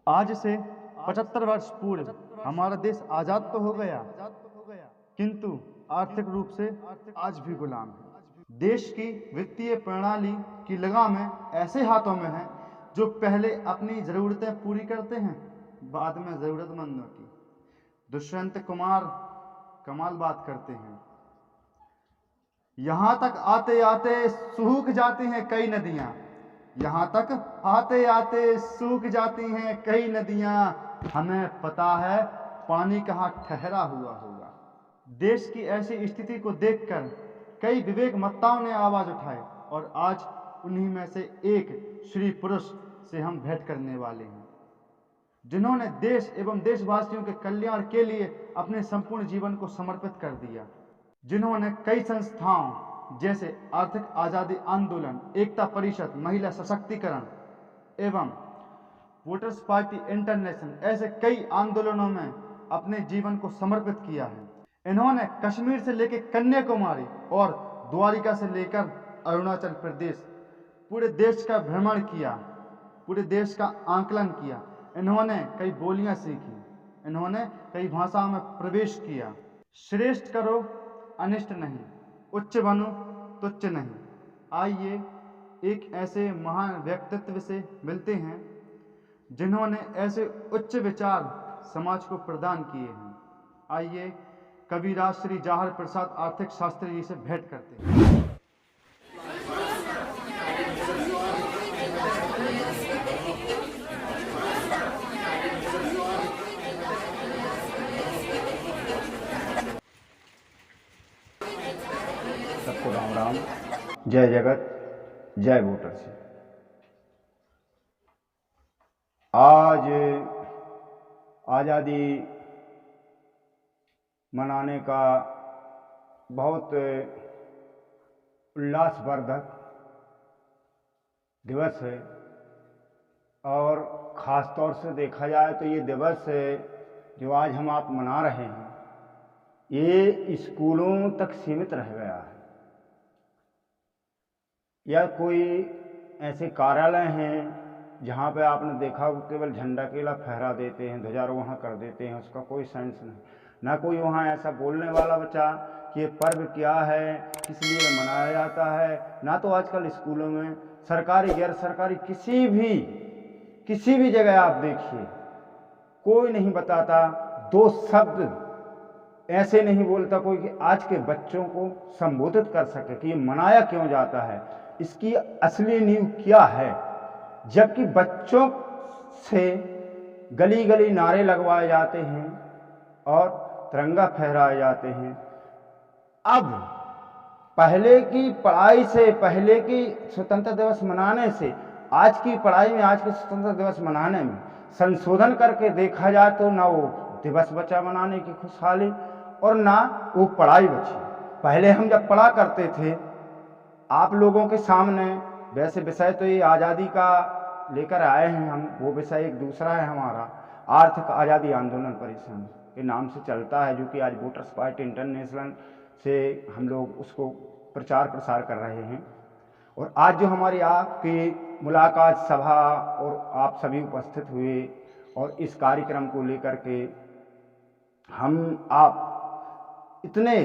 आज से 75 वर्ष पूर्व हमारा देश आजाद तो हो गया, किंतु आर्थिक रूप से आज भी गुलाम है। देश की वित्तीय प्रणाली की लगामें ऐसे हाथों में है जो पहले अपनी जरूरतें पूरी करते हैं, बाद में जरूरतमंदों की। दुष्यंत कुमार कमाल बात करते हैं। यहाँ तक आते आते सूख जाती हैं कई नदियाँ, यहाँ तक आते आते सूख जाती हैं कई नदियाँ, हमें पता है पानी कहाँ ठहरा हुआ होगा। देश की ऐसी स्थिति को देखकर कई विवेकमत्ताओं ने आवाज उठाई और आज उन्हीं में से एक श्री पुरुष से हम भेंट करने वाले हैं, जिन्होंने देश एवं देशवासियों के कल्याण के लिए अपने संपूर्ण जीवन को समर्पित कर दिया, जिन्होंने कई संस्थाओं जैसे आर्थिक आज़ादी आंदोलन, एकता परिषद, महिला सशक्तिकरण एवं वोटर्स पार्टी इंटरनेशनल ऐसे कई आंदोलनों में अपने जीवन को समर्पित किया है। इन्होंने कश्मीर से लेकर कन्याकुमारी और द्वारिका से लेकर अरुणाचल प्रदेश पूरे देश का भ्रमण किया, पूरे देश का आंकलन किया। इन्होंने कई बोलियां सीखी, इन्होंने कई भाषाओं में प्रवेश किया। श्रेष्ठ करो अनिष्ट नहीं, उच्च बनो तुच्छ नहीं। आइए एक ऐसे महान व्यक्तित्व से मिलते हैं जिन्होंने ऐसे उच्च विचार समाज को प्रदान किए हैं। आइए कविराज श्री जवाहर प्रसाद आर्थिक शास्त्री जी से भेंट करते हैं। सबको राम राम, जय जगत, जय वोटर से। आज आज़ादी मनाने का बहुत उल्लासवर्धक दिवस है और ख़ास तौर से देखा जाए तो ये दिवस जो आज हम आप मना रहे हैं ये स्कूलों तक सीमित रह गया है, या कोई ऐसे कार्यालय हैं जहाँ पे आपने देखा वो केवल झंडा केला फहरा देते हैं, ध्वजारोहण कर देते हैं, उसका कोई सेंस नहीं। ना कोई वहाँ ऐसा बोलने वाला बचा कि ये पर्व क्या है, किस लिए मनाया जाता है। ना तो आजकल स्कूलों में सरकारी गैर सरकारी किसी भी जगह आप देखिए कोई नहीं बताता, दो शब्द ऐसे नहीं बोलता कोई कि आज के बच्चों को संबोधित कर सके कि ये मनाया क्यों जाता है, इसकी असली नींव क्या है। जबकि बच्चों से गली गली नारे लगवाए जाते हैं और तिरंगा फहराए जाते हैं। अब पहले की पढ़ाई से, पहले की स्वतंत्रता दिवस मनाने से आज की पढ़ाई में, आज के स्वतंत्रता दिवस मनाने में संशोधन करके देखा जाए तो ना वो दिवस बचा मनाने की खुशहाली और ना वो पढ़ाई बची। पहले हम जब पढ़ा करते थे आप लोगों के सामने, वैसे विषय तो ये आज़ादी का लेकर आए हैं हम, वो विषय एक दूसरा है हमारा, आर्थिक आज़ादी आंदोलन परिसंघ के नाम से चलता है, जो कि आज वोटर्स पार्टी इंटरनेशनल से हम लोग उसको प्रचार प्रसार कर रहे हैं। और आज जो हमारी आपकी मुलाकात सभा और आप सभी उपस्थित हुए और इस कार्यक्रम को लेकर के हम आप इतने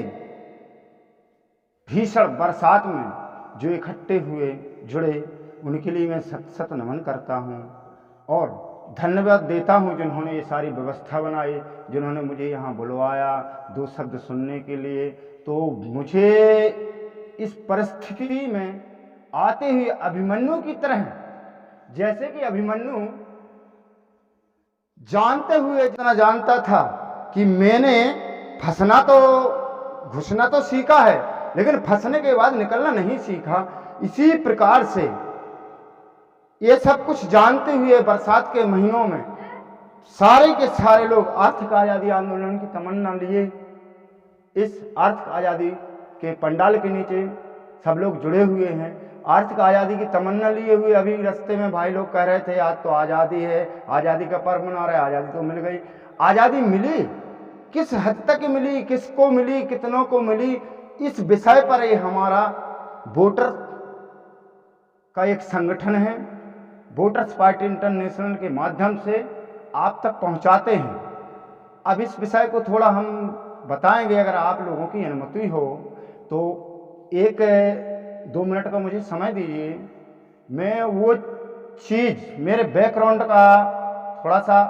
भीषण बरसात में जो इकट्ठे हुए जुड़े, उनके लिए मैं सत सत नमन करता हूं और धन्यवाद देता हूं जिन्होंने ये सारी व्यवस्था बनाई, जिन्होंने मुझे यहाँ बुलवाया दो शब्द सुनने के लिए। तो मुझे इस परिस्थिति में आते हुए अभिमन्यु की तरह, जैसे कि अभिमन्यु जानते हुए जितना जानता था कि मैंने घुसना तो सीखा है लेकिन फंसने के बाद निकलना नहीं सीखा, इसी प्रकार से ये सब कुछ जानते हुए बरसात के महीनों में सारे के सारे लोग आर्थिक आज़ादी आंदोलन की तमन्ना लिए इस आर्थिक आज़ादी के पंडाल के नीचे सब लोग जुड़े हुए हैं। आर्थिक आज़ादी की तमन्ना लिए हुए अभी रास्ते में भाई लोग कह रहे थे आज तो आज़ादी है, आज़ादी का पर्व मना रहे, आज़ादी तो मिल गई। आज़ादी मिली, किस हद तक मिली, किसको मिली, कितनों को मिली, इस विषय पर ये हमारा वोटर का एक संगठन है, वोटर्स पार्टी इंटरनेशनल के माध्यम से आप तक पहुंचाते हैं। अब इस विषय को थोड़ा हम बताएंगे, अगर आप लोगों की अनुमति हो तो 1-2 मिनट का मुझे समय दीजिए। मैं वो चीज़ मेरे बैकग्राउंड का थोड़ा सा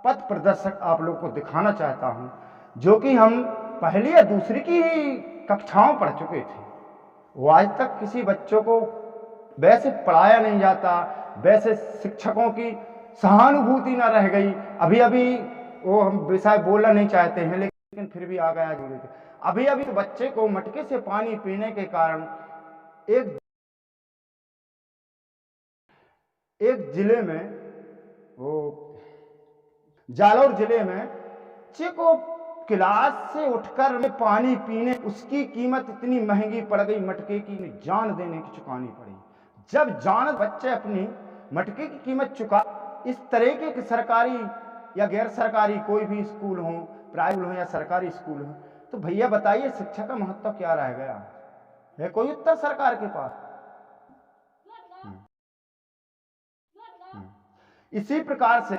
पथ प्रदर्शक आप लोगों को दिखाना चाहता हूं, जो कि हम पहली या दूसरी की कक्षाओं पढ़ चुके थे। वो आज तक किसी बच्चों को वैसे पढ़ाया नहीं जाता, वैसे शिक्षकों की सहानुभूति ना रह गई। अभी अभी वो हम विषय बोलना नहीं चाहते हैं, लेकिन फिर भी आ गया जुड़े थे। अभी अभी तो बच्चे को मटके से पानी पीने के कारण एक जिले में, वो जालौर जिले में, बच्चे को क्लास से उठकर में पानी पीने, उसकी कीमत इतनी महंगी पड़ गई मटके की, जान देने की चुकानी पड़ी। जब जान बच्चे अपनी मटके की कीमत चुका, इस तरीके के सरकारी या गैर सरकारी कोई भी स्कूल हो, प्राइवेट हो या सरकारी स्कूल हो, तो भैया बताइए शिक्षा का महत्व क्या रह गया है? कोई उत्तर सरकार के पास? इसी प्रकार से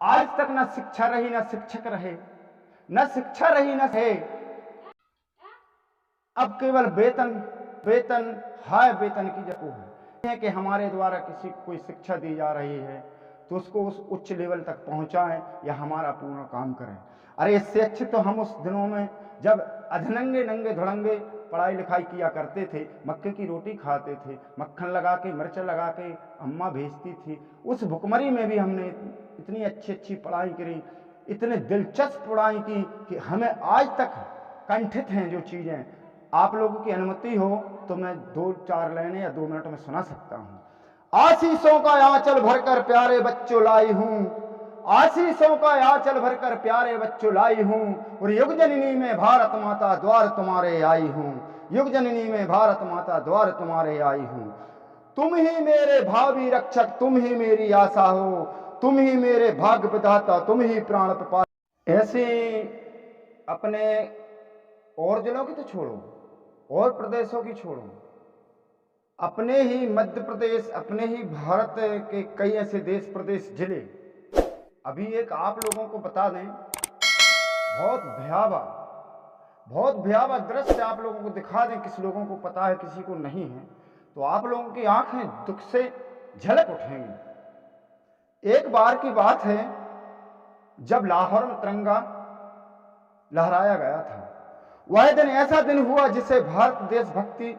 आज तक न शिक्षा रही, न शिक्षक रहे, न शिक्षा रही न है। अब केवल वेतन वेतन हाय वेतन की जगह है कि हमारे द्वारा किसी को कोई शिक्षा दी जा रही है तो उसको उस उच्च लेवल तक पहुंचाएं या हमारा पूर्ण काम करें। अरे इससे अच्छे तो हम उस दिनों में जब अधनंगे नंगे धड़ंगे पढ़ाई लिखाई किया करते थे, मक्के की रोटी खाते थे, मक्खन लगा के मिर्च लगा के अम्मा भेजती थी, उस भुखमरी में भी हमने इतनी अच्छी अच्छी पढ़ाई करी, इतने दिलचस्प पढ़ाई की कि हमें आज तक कंठित हैं जो चीज़ें। आप लोगों की अनुमति हो तो मैं 2-4 लाइनें या 2 मिनट में सुना सकता हूँ। आशीषों का आंचल भरकर प्यारे बच्चों लाई हूँ, आशीषों का आंचल भरकर प्यारे बच्चों लाई हूँ, और युग जननी में भारत माता द्वार तुम्हारे आई हूँ, युग जननी में भारत माता द्वार तुम्हारे आई हूँ। तुम ही मेरे भावी रक्षक, तुम ही मेरी आशा हो, तुम ही मेरे भाग्य विधाता, तुम ही प्राण प्रपात। ऐसे अपने और जिलों की तो छोड़ो, और प्रदेशों की छोड़ो, अपने ही मध्य प्रदेश, अपने ही भारत के कई ऐसे देश प्रदेश जिले, अभी एक आप लोगों को बता दें, बहुत भयावह दृश्य आप लोगों को दिखा दें, किस लोगों को पता है किसी को नहीं है, तो आप लोगों की आंखें दुख से झलक उठेंगी। एक बार की बात है जब लाहौर में तिरंगा लहराया गया था। वह दिन ऐसा दिन हुआ जिसे भारत देशभक्ति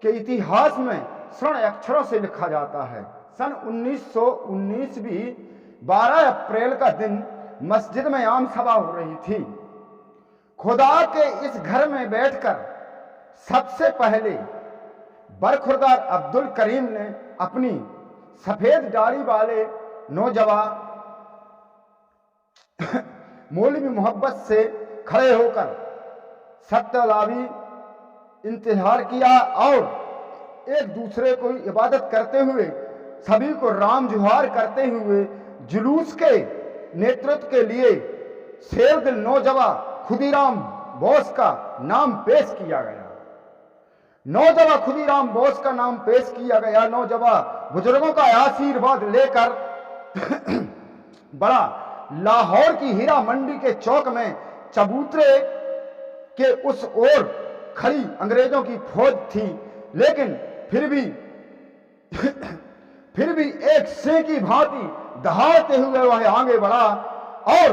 के इतिहास में स्वर्ण अक्षरों से लिखा जाता है। सन 1919 भी 12 अप्रैल का दिन मस्जिद में आम सभा हो रही थी। खुदा के इस घर में बैठकर सबसे पहले बरखुरदार अब्दुल करीम ने अपनी सफेद दाढ़ी वाले नौजवान मौलवी मोहब्बत से खड़े होकर सत्तलावी इंतजार किया और एक दूसरे को इबादत करते हुए, सभी को राम जुहार करते हुए जुलूस के नेतृत्व के लिए शेर दिल नौजवान खुदीराम बोस का नाम पेश किया गया। नौजवान खुदीराम बोस का नाम पेश किया गया। नौजवान बुजुर्गों का आशीर्वाद लेकर बड़ा लाहौर की हीरा मंडी के चौक में चबूतरे के उस ओर खड़ी अंग्रेजों की फौज थी, लेकिन फिर भी एक सिंह की भांति दहाड़ते हुए वह आगे बढ़ा और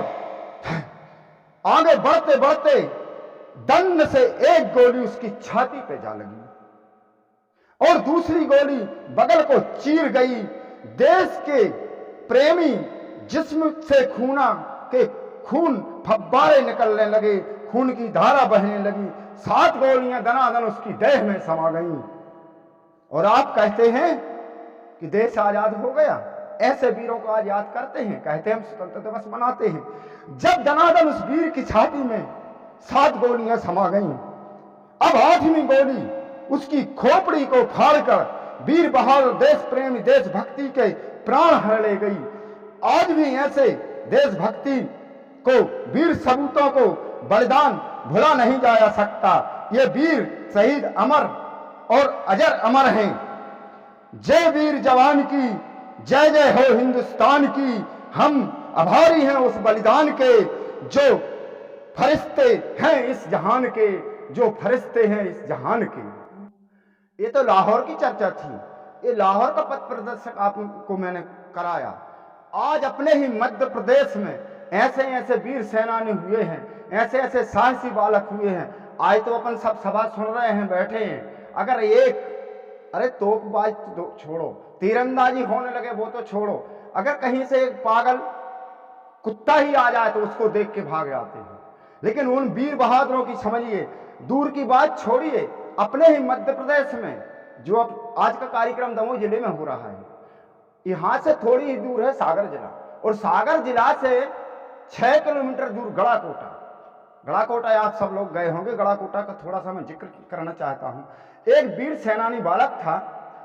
आगे बढ़ते बढ़ते दंड से एक गोली उसकी छाती पे जा लगी और दूसरी गोली बगल को चीर गई। देश के प्रेमी जिस्म से खून फब्बारे निकलने लगे, खून की धारा बहने लगी। 7 गोलियां दनादन उसकी देह में समा गईं और आप कहते हैं कि देश आजाद हो गया। ऐसे वीरों को आज याद करते हैं, कहते हैं हम स्वतंत्रता दिवस मनाते हैं। जब दनादन उस वीर की छाती में 7 गोलियां समा गईं, अब 8वीं गोली उसकी खोपड़ी को फाड़कर वीर बहादुर देश प्रेमी देशभक्ति के प्राण हर ले गई। आज भी ऐसे देशभक्ति को, वीर सपूतों को बलिदान भुला नहीं जाया सकता। ये वीर शहीद अमर और अजर अमर हैं। जय वीर जवान की, जय जय हो हिंदुस्तान की। हम आभारी हैं उस बलिदान के, जो फरिश्ते हैं इस जहान के, जो फरिश्ते हैं इस जहान के। ये तो लाहौर की चर्चा थी, ये लाहौर का पथ प्रदर्शक आपको मैंने कराया। आज अपने ही मध्य प्रदेश में ऐसे ऐसे वीर सेनानी हुए हैं, ऐसे ऐसे साहसी बालक हुए हैं। आज तो अपन सब सभा सुन रहे हैं, बैठे हैं, अगर एक अरे तोपबाज तो छोड़ो, तीरंदाजी होने लगे वो तो छोड़ो, अगर कहीं से एक पागल कुत्ता ही आ जाए तो उसको देख के भाग जाते हैं। लेकिन उन वीर बहादुरों की समझिए, दूर की बात छोड़िए, अपने ही मध्य प्रदेश में जो अब आज का कार्यक्रम दमोह जिले में हो रहा है, यहां से थोड़ी ही दूर है सागर जिला, और सागर जिला से 6 किलोमीटर दूर गड़ाकोटा। गड़ाकोटा आप सब लोग गए होंगे, गड़ाकोटा का थोड़ा सा मैं जिक्र करना चाहता हूं। एक वीर सेनानी बालक था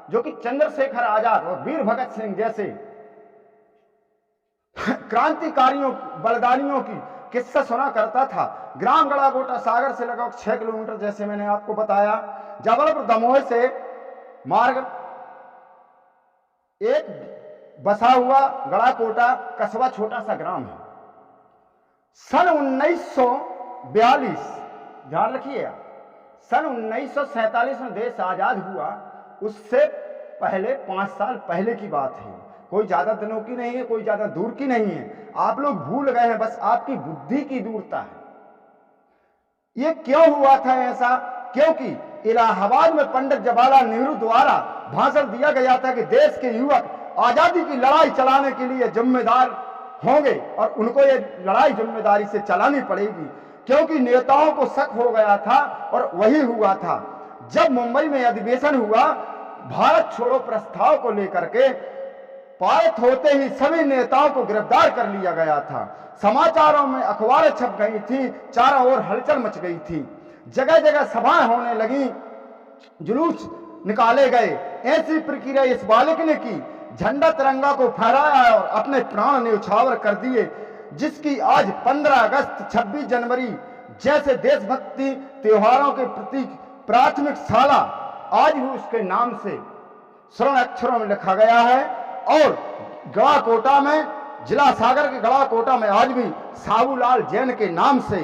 जो कि चंद्रशेखर आजाद और वीर भगत सिंह जैसे क्रांतिकारियों बलिदानियों की किस्सा सुना करता था। ग्राम गड़ाकोटा सागर से लगभग 6 किलोमीटर, जैसे मैंने आपको बताया। जबलपुर दमोह से मार्ग एक बसा हुआ गड़ाकोटा कस्बा छोटा सा ग्राम है। सन 1942, ध्यान रखिए आप, सन 1947 में देश आजाद हुआ, उससे पहले 5 साल पहले की बात है। कोई ज्यादा दिनों की नहीं है, कोई ज्यादा दूर की नहीं है। आप लोग भूल गए हैं, बस आपकी बुद्धि की दूरता है। ये क्यों हुआ था ऐसा? क्योंकि इलाहाबाद में पंडित जवाहरलाल नेहरू द्वारा भाषण दिया गया था कि देश के युवक आजादी की लड़ाई चलाने के लिए जिम्मेदार होंगे और उनको ये लड़ाई जिम्मेदारी से चलानी पड़ेगी, क्योंकि नेताओं को शक हो गया था। और वही हुआ था जब मुंबई में अधिवेशन हुआ, भारत छोड़ो प्रस्ताव को लेकर के पारित होते ही सभी नेताओं को गिरफ्तार कर लिया गया था। समाचारों में अखबारें छप गई थी, चारों ओर हलचल मच गई थी, जगह जगह सभाएं होने लगी, जुलूस निकाले गए। ऐसी प्रक्रिया इस बालक ने की, झंडा तिरंगा को फहराया और अपने प्राण न्यौछावर कर दिए, जिसकी आज 15 अगस्त 26 जनवरी जैसे देशभक्ति त्योहारों के प्रति प्राथमिक शाला आज भी उसके नाम से स्वर्ण अक्षरों में लिखा गया है। और गड़ाकोटा में, जिला सागर के गड़ाकोटा में आज भी साबूलाल जैन के नाम से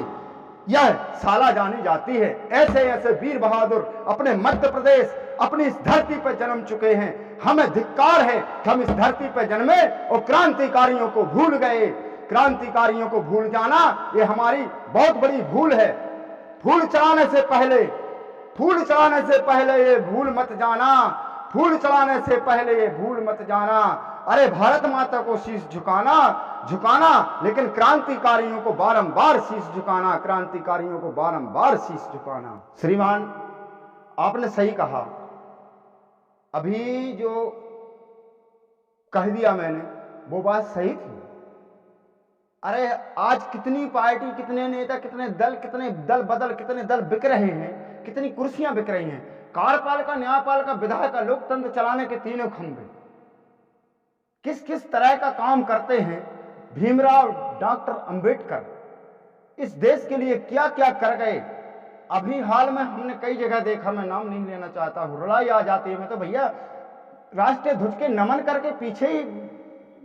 यह शाला जानी जाती है। ऐसे ऐसे वीर बहादुर अपने मध्य प्रदेश, अपनी इस धरती पर जन्म चुके हैं। हमें धिक्कार है कि हम इस धरती पर जन्मे और क्रांतिकारियों को भूल गए। क्रांतिकारियों को भूल जाना ये हमारी बहुत बड़ी भूल है। फूल चढ़ाने से पहले ये भूल मत जाना, फूल चढ़ाने से पहले ये भूल मत जाना। अरे भारत माता को शीश झुकाना, लेकिन क्रांतिकारियों को बारंबार शीश झुकाना, क्रांतिकारियों को बारंबार शीश झुकाना। श्रीमान, आपने सही कहा। अभी जो कह दिया मैंने वो बात सही थी। अरे आज कितनी पार्टी, कितने नेता, कितने दल बदल, कितने दल बिक रहे हैं, कितनी कुर्सियां बिक रही हैं। कार्यपालिका, न्यायपालिका, विधायिका, लोकतंत्र चलाने के तीनों खंभे किस किस तरह का काम करते हैं। भीमराव डॉक्टर अंबेडकर इस देश के लिए क्या क्या कर गए। अभी हाल में हमने कई जगह देखा, मैं नाम नहीं लेना चाहता हूं, रुलाई आ जाती है। मैं तो भैया राष्ट्रीय ध्वज के नमन करके पीछे ही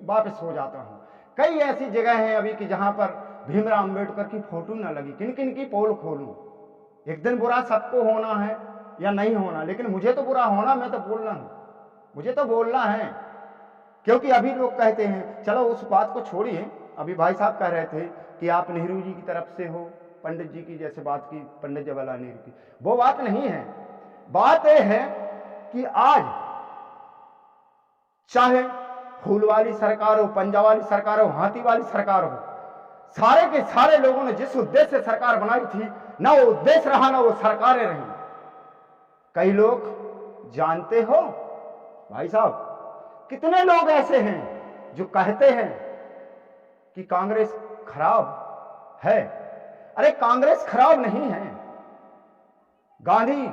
वापस हो जाता हूं। कई ऐसी जगह हैं अभी कि जहां पर भीमराव अंबेडकर की फोटो ना लगी। किन किन की पोल खोलूं? एक दिन बुरा सबको होना है या नहीं होना, लेकिन मुझे तो बुरा होना, मैं तो बोलना हूं, मुझे तो बोलना है। क्योंकि अभी लोग कहते हैं, चलो उस बात को छोड़िए। अभी भाई साहब कह रहे थे कि आप नेहरू जी की तरफ से हो, पंडित जी की जैसे बात की, पंडित जवाहरलाल नेहरू की, वो बात नहीं है। बात यह है कि आज चाहे फूल वाली सरकार हो, पंजा वाली सरकार हो, हाथी वाली सरकार हो, सारे के सारे लोगों ने जिस उद्देश्य से सरकार बनाई थी, ना वो उद्देश्य रहा ना वो सरकारें रही। कई लोग जानते हो भाई साहब, कितने लोग ऐसे हैं जो कहते हैं कि कांग्रेस खराब है। अरे कांग्रेस खराब नहीं है। गांधी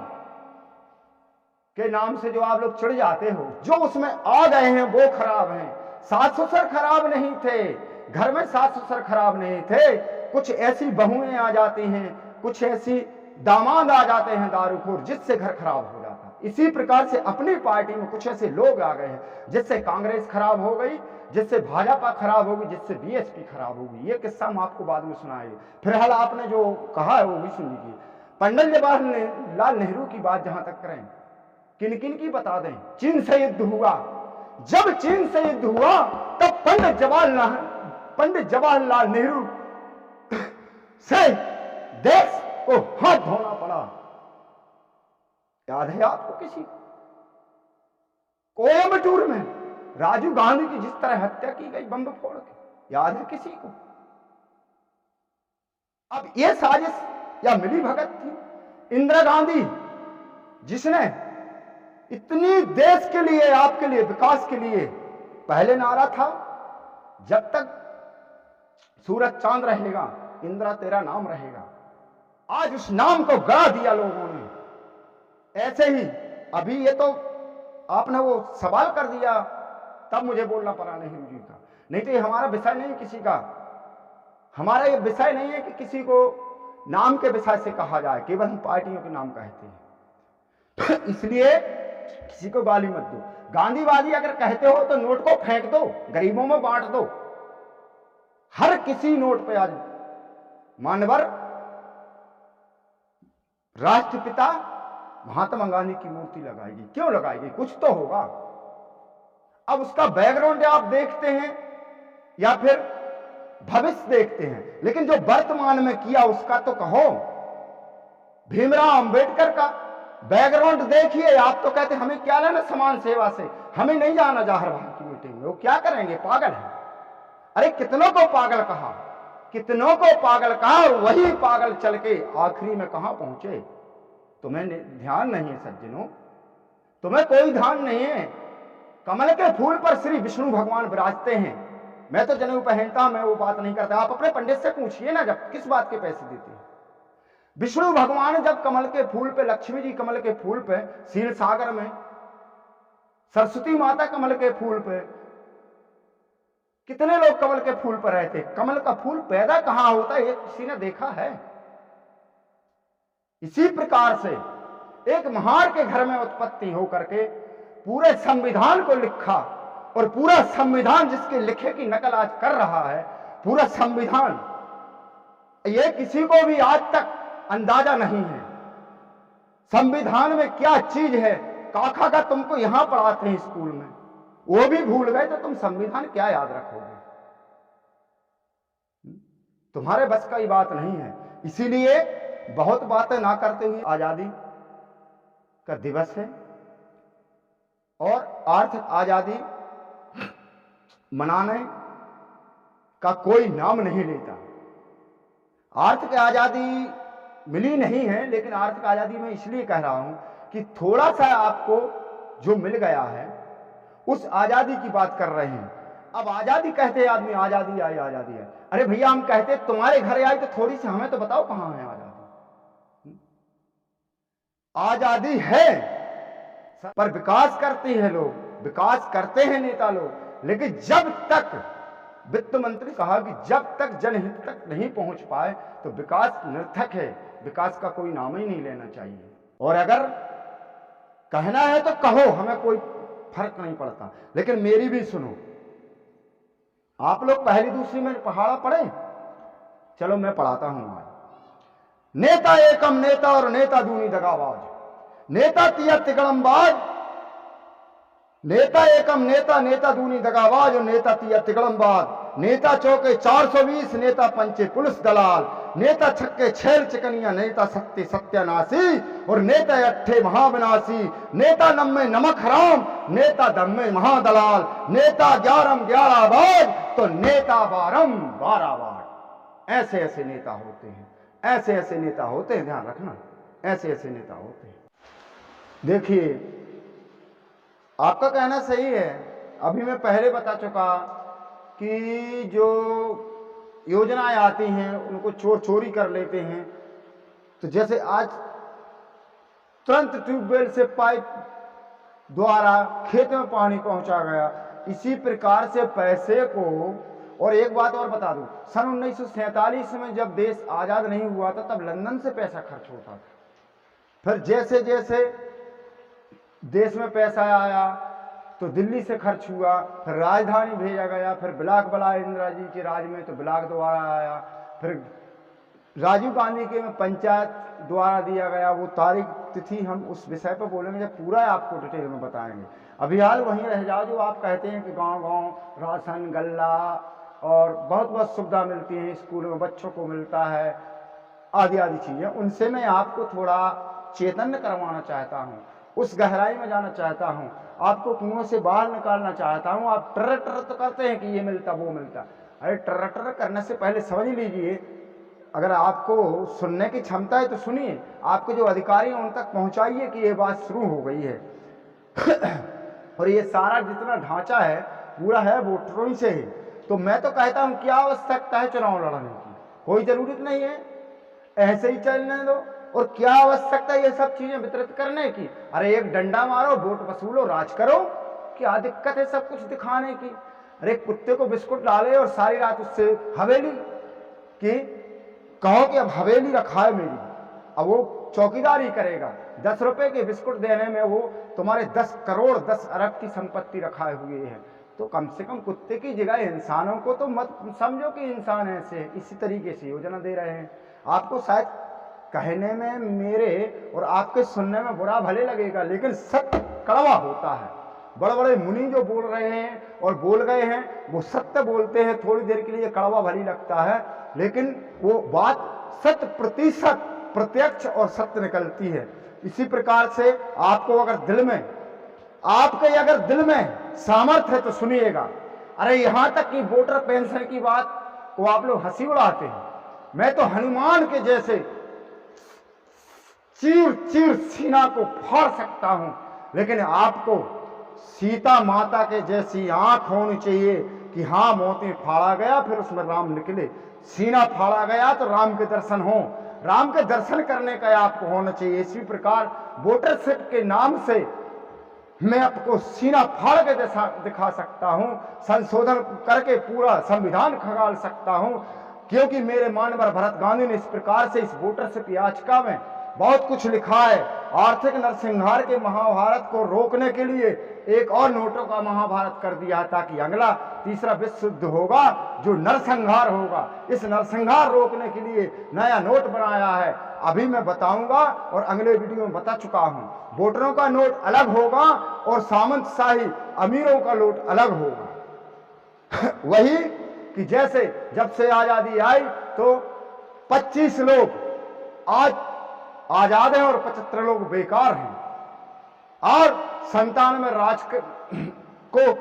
के नाम से जो आप लोग चिढ़ जाते हो, जो उसमें आ गए हैं वो खराब हैं। सास ससुर खराब नहीं थे, घर में सास ससुर खराब नहीं थे। कुछ ऐसी बहुएं आ जाती हैं, कुछ ऐसी दामाद आ जाते हैं दारूखोर, जिससे घर खराब हो जाता। इसी प्रकार से अपनी पार्टी में कुछ ऐसे लोग आ गए हैं जिससे कांग्रेस खराब हो गई, जिससे भाजपा खराब होगी, जिससे बीएसपी खराब होगी। ये किस्सा हम आपको बाद में सुनाएंगे। फिलहाल आपने जो कहा है वो भी सुन लीजिए। पंडित जवाहरलाल नेहरू की बात जहां तक करें, किन किन की बता दें। चीन से युद्ध हुआ, जब चीन से युद्ध हुआ तब पंडित जवाहरलाल नेहरू से देश को हाथ धोना पड़ा। याद है आपको किसी को? कोयम्बटूर में राजीव गांधी की जिस तरह हत्या की गई बम फोड़ के, याद है किसी को? अब यह साजिश या मिली भगत थी। इंदिरा गांधी जिसने इतनी देश के लिए, आपके लिए, विकास के लिए, पहले नारा था जब तक सूरज चांद रहेगा इंदिरा तेरा नाम रहेगा। आज उस नाम को गड़ा दिया लोगों ने। ऐसे ही अभी ये तो आपने वो सवाल कर दिया तब मुझे बोलना पड़ा नेहरू जी का, नहीं तो ये हमारा विषय नहीं किसी का। हमारा ये विषय नहीं है कि किसी को नाम के विषय से कहा जाए, केवल हम पार्टियों के नाम कहते हैं। इसलिए किसी को गाली मत दो। गांधीवादी अगर कहते हो तो नोट को फेंक दो, गरीबों में बांट दो। हर किसी नोट पे आज मानवर राष्ट्रपिता महात्मा गांधी की मूर्ति लगाएगी। क्यों लगाएगी? कुछ तो होगा। अब उसका बैकग्राउंड आप देखते हैं या फिर भविष्य देखते हैं, लेकिन जो वर्तमान में किया उसका तो कहो। भीमराव अंबेडकर का बैकग्राउंड देखिए। आप तो कहते हमें क्या लेना समाज सेवा से, हमें नहीं जाना जवाहर भाग की मीटिंग में। वो क्या करेंगे? पागल है। अरे कितनों को पागल कहा, कितनों को पागल कहा, और वही पागल चल के आखिरी में कहां पहुंचे? तुम्हें ध्यान नहीं है सज्जनों, तुम्हें कोई ध्यान नहीं है। कमल के फूल पर श्री विष्णु भगवान विराजते हैं। मैं तो जनेऊ पहनता, मैं वो बात नहीं करता। आप अपने पंडित से पूछिए ना, जब किस बात के पैसे देते हैं। विष्णु भगवान जब कमल के फूल पे, लक्ष्मी जी कमल के फूल पे, क्षीर सागर में सरस्वती माता कमल के फूल पे, कितने लोग कमल के फूल पर रहते। कमल का फूल पैदा कहां होता है ये किसी ने देखा है? इसी प्रकार से एक महार के घर में उत्पत्ति होकर के पूरे संविधान को लिखा, और पूरा संविधान जिसके लिखे की नकल आज कर रहा है, पूरा संविधान, ये किसी को भी आज तक अंदाजा नहीं है संविधान में क्या चीज है। काका का तुमको यहां पढ़ाते हैं स्कूल में, वो भी भूल गए तो तुम संविधान क्या याद रखोगे? तुम्हारे बस का ही बात नहीं है। इसीलिए बहुत बातें ना करते हुए आजादी का दिवस है, और आर्थिक आजादी मनाने का कोई नाम नहीं लेता। आर्थिक आजादी मिली नहीं है, लेकिन आर्थिक आजादी मैं इसलिए कह रहा हूं कि थोड़ा सा आपको जो मिल गया है उस आजादी की बात कर रहे हैं। अब आजादी कहते हैं आदमी, आजादी आई, आजादी आई। अरे भैया हम कहते तुम्हारे घर आई तो थोड़ी सी हमें तो बताओ कहां है आजादी। आजादी है, पर विकास करते हैं लोग, विकास करते हैं नेता लोग, लेकिन जब तक वित्त मंत्री कहा कि जब तक जनहित तक नहीं पहुंच पाए तो विकास निरर्थक है, विकास का कोई नाम ही नहीं लेना चाहिए। और अगर कहना है तो कहो, हमें कोई फर्क नहीं पड़ता, लेकिन मेरी भी सुनो। आप लोग पहली दूसरी में पहाड़ा पढ़े, चलो मैं पढ़ाता हूं आज। नेता एकम नेता और नेता दूनी दगाबाज, नेता तिया तिगड़मबाज, नेता एकम नेता, नेता दूनी दगाबाज और नेता तिया तिगड़मबाज, नेता चौके 420, नेता पंचे पुलिस दलाल, नेता छक्के छेल चिकनिया, नेता सत्य सत्यानाशी और नेता अट्ठे महाविनाशी, नेता नम्मे नमक हराम, नेता दम्मे महादलाल, नेता 11 बाज तो नेता 12 बार। ऐसे ऐसे नेता होते हैं, ऐसे ऐसे नेता होते हैं, ध्यान रखना, ऐसे ऐसे नेता होते हैं। देखिए आपका कहना सही है। अभी मैं पहले बता चुका कि जो योजनाएं आती हैं उनको चोरी कर लेते हैं। तो जैसे आज तुरंत ट्यूबवेल से पाइप द्वारा खेत में पानी पहुंचा गया, इसी प्रकार से पैसे को। और एक बात और बता दूं, सन 1947 में जब देश आजाद नहीं हुआ था तब लंदन से पैसा खर्च होता था। फिर जैसे जैसे देश में पैसा आया तो दिल्ली से खर्च हुआ, फिर राजधानी भेजा गया, फिर ब्लॉक बना इंदिरा जी के राज में तो ब्लॉक द्वारा आया, फिर राजीव गांधी के में पंचायत द्वारा दिया गया। वो तारीख तिथि हम उस विषय पर बोलेंगे जब पूरा आपको डिटेल में बताएंगे। अभी हाल वहीं रह जाओ जो आप कहते हैं कि गांव गांव राशन गल्ला और बहुत बहुत सुविधा मिलती है, स्कूल में बच्चों को मिलता है, आदि आदि चीज़ें। उनसे मैं आपको थोड़ा चैतन्य करवाना चाहता हूँ, उस गहराई में जाना चाहता हूँ, आपको कुएं से बाहर निकालना चाहता हूँ। आप टर टर तो करते हैं कि ये मिलता वो मिलता, अरे टर टर करने से पहले समझ लीजिए, अगर आपको सुनने की क्षमता है तो सुनिए, आपके जो अधिकारी हैं उन तक पहुंचाइए कि ये बात शुरू हो गई है। और ये सारा जितना ढांचा है पूरा है वोटरों ही से ही। तो मैं तो कहता हूं क्या आवश्यकता है चुनाव लड़ने की, कोई जरूरत नहीं है, ऐसे ही चलने दो। और क्या आवश्यकता है ये सब चीजें वितरित करने की? अरे एक डंडा मारो, वोट वसूलो, राज करो, क्या दिक्कत है सब कुछ दिखाने की? अरे कुत्ते को बिस्कुट डाले और सारी रात उससे हवेली की कहो कि अब हवेली रखा है मेरी, अब वो चौकीदारी करेगा। 10 रुपए के बिस्कुट देने में वो तुम्हारे 10 करोड़ 10 अरब की संपत्ति रखाए हुए है। तो कम से कम कुत्ते की जगह इंसानों को तो मत समझो कि इंसान ऐसे इसी तरीके से योजना दे रहे हैं। आपको शायद कहने में मेरे और आपके सुनने में बुरा भले लगेगा, लेकिन सत्य कड़वा होता है। बड़े बड़े मुनि जो बोल रहे हैं और बोल गए हैं वो सत्य बोलते हैं, थोड़ी देर के लिए कड़वा भली लगता है, लेकिन वो बात 100% प्रत्यक्ष और सत्य निकलती है। इसी प्रकार से आपको अगर दिल में, आपके अगर दिल में सामर्थ्य है तो सुनिएगा। अरे यहां तक कि वोटर पेंशन की बात को आप लोग हंसी उड़ाते हैं, मैं तो हनुमान के जैसे चीर चीर सीना को फाड़ सकता हूं, लेकिन आपको सीता माता के जैसी आंख होनी चाहिए कि हाँ मोती फाड़ा गया फिर उसमें राम निकले, सीना फाड़ा गया तो राम के दर्शन हो, राम के दर्शन करने का आपको होना चाहिए। इसी प्रकार वोटरशिप के नाम से मैं आपको सीना फाड़ के दिखा सकता हूं, संशोधन करके पूरा संविधान खंगाल सकता हूं, क्योंकि मेरे मानवर भरत गांधी ने इस प्रकार से इस वोटरशिप याचिका में बहुत कुछ लिखा है। आर्थिक नरसंहार के महाभारत को रोकने के लिए एक और नोटों का महाभारत कर दिया, ताकि अगला तीसरा विश्व युद्ध होगा जो नरसंहार होगा, इस नरसंहार रोकने के लिए नया नोट बनाया है। अभी मैं बताऊंगा और अगले वीडियो में बता चुका हूं, वोटरों का नोट अलग होगा और सामंतशाही अमीरों का नोट अलग होगा। वही कि जैसे जब से आजादी आई तो 25 लोग आज आजाद हैं और 75 लोग बेकार हैं, और 97 राज को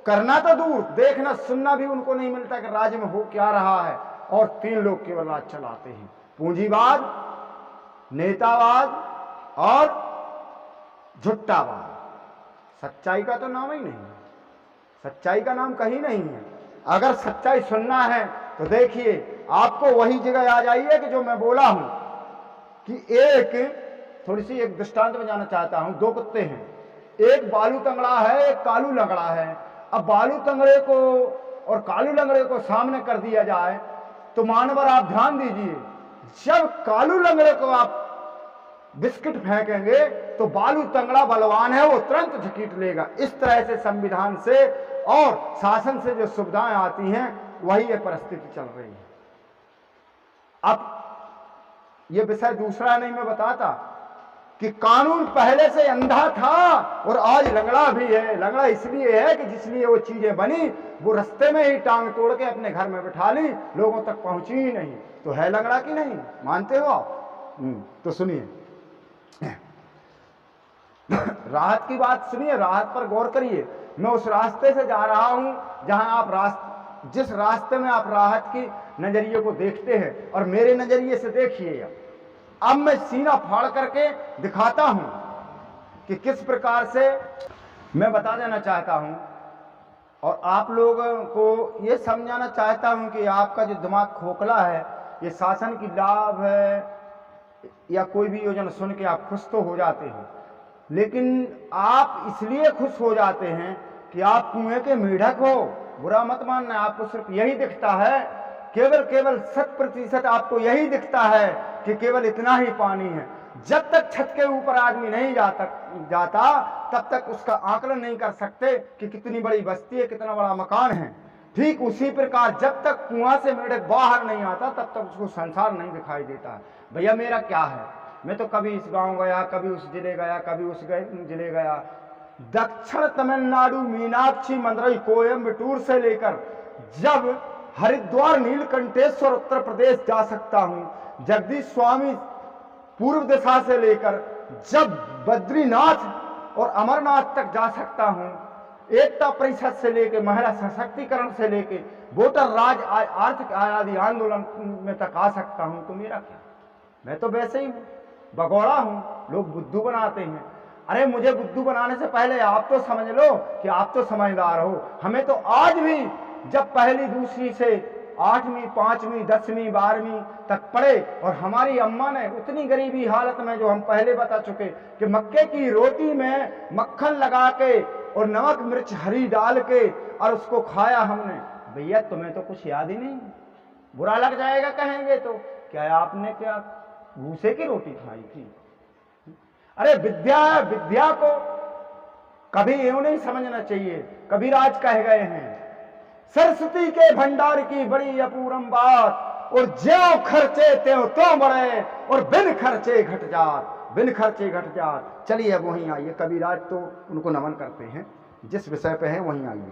करना तो दूर, देखना सुनना भी उनको नहीं मिलता कि राज्य में हो क्या रहा है, और 3 लोग केवल राज चलाते हैं, पूंजीवाद, नेतावाद और झुट्टावाद। सच्चाई का तो नाम ही नहीं है, सच्चाई का नाम कहीं नहीं है। अगर सच्चाई सुनना है तो देखिए, आपको वही जगह आ जाइए कि जो मैं बोला हूं कि थोड़ी सी एक दृष्टांत में जाना चाहता हूं। 2 कुत्ते हैं, एक बालू तंगड़ा है, एक कालू लंगड़ा है। अब बालू तंगड़े को और कालू लंगड़े को सामने कर दिया जाए तो मानवर आप ध्यान दीजिए, जब कालू लंगड़े को आप बिस्किट फेंकेंगे तो बालू तंगड़ा बलवान है, वो तुरंत झकीट लेगा। इस तरह से संविधान से और शासन से जो सुविधाएं आती हैं वही ये परिस्थिति चल रही है। अब ये विषय दूसरा नहीं मैं बताता कि कानून पहले से अंधा था और आज लंगड़ा भी है। लंगड़ा इसलिए है कि जिसलिए वो चीजें बनी वो रास्ते में ही टांग तोड़ के अपने घर में बिठा ली, लोगों तक पहुंची ही नहीं, तो है लंगड़ा की नहीं? मानते हो आप? तो सुनिए, राहत की बात सुनिए, राहत पर गौर करिए। मैं उस रास्ते से जा रहा हूं जहां आप जिस रास्ते में आप राहत की नजरिए को देखते हैं, और मेरे नजरिए से देखिएगा। अब मैं सीना फाड़ करके दिखाता हूं कि किस प्रकार से मैं बता देना चाहता हूं, और आप लोगों को ये समझाना चाहता हूं कि आपका जो दिमाग खोखला है, ये शासन की लाभ है या कोई भी योजना सुन के आप खुश तो हो जाते हैं, लेकिन आप इसलिए खुश हो जाते हैं कि आप कुएं के मेढक हो। बुरा मत मानना, आपको सिर्फ यही दिखता है, केवल 100% आपको यही दिखता है कि केवल इतना ही पानी है। जब तक छत के ऊपर आदमी नहीं जाता तब तक उसका आकलन नहीं कर सकते कि कितनी बड़ी बस्ती है, कितना बड़ा मकान है। ठीक उसी प्रकार जब तक कुआं से मेढक बाहर नहीं आता तब तक उसको संसार नहीं दिखाई देता। भैया मेरा क्या है, मैं तो कभी इस गांव गया, कभी उस जिले गया, कभी उस जिले गया। दक्षिण तमिलनाडु मीनाक्षी मदुरई कोयम्बटूर से लेकर जब हरिद्वार नीलकंठेश्वर उत्तर प्रदेश जा सकता हूँ, जगदीश स्वामी पूर्व दिशा से लेकर जब बद्रीनाथ और अमरनाथ तक जा सकता हूँ, एकता परिषद से लेकर महिला सशक्तिकरण से लेकर वोटर राज आर्थिक आजादी आंदोलन में तक आ सकता हूँ, तो मेरा क्या, मैं तो वैसे ही हूँ, भगोड़ा हूँ। लोग बुद्धू बनाते हैं। अरे मुझे बुद्धू बनाने से पहले आप तो समझ लो कि आप तो समझदार हो। हमें तो आज भी जब पहली दूसरी से 8वीं 5वीं 10वीं 12वीं तक पढ़े और हमारी अम्मा ने उतनी गरीबी हालत में, जो हम पहले बता चुके, कि मक्के की रोटी में मक्खन लगा के और नमक मिर्च हरी डाल के और उसको खाया हमने। भैया तुम्हें तो कुछ याद ही नहीं, बुरा लग जाएगा कहेंगे तो, क्या आपने क्या भूसे की रोटी खाई थी? अरे विद्या है, विद्या को कभी यूं नहीं समझना चाहिए। कबीराज कह गए हैं, सरस्वती के भंडार की बड़ी अपूरम बात, और ज्यों खर्चे त्यों तो बढ़े, और बिन खर्चे घट जात, बिन खर्चे घट जात। चलिए अब वहीं आइए, कबीराज तो उनको नमन करते हैं, जिस विषय पे है वहीं आइए।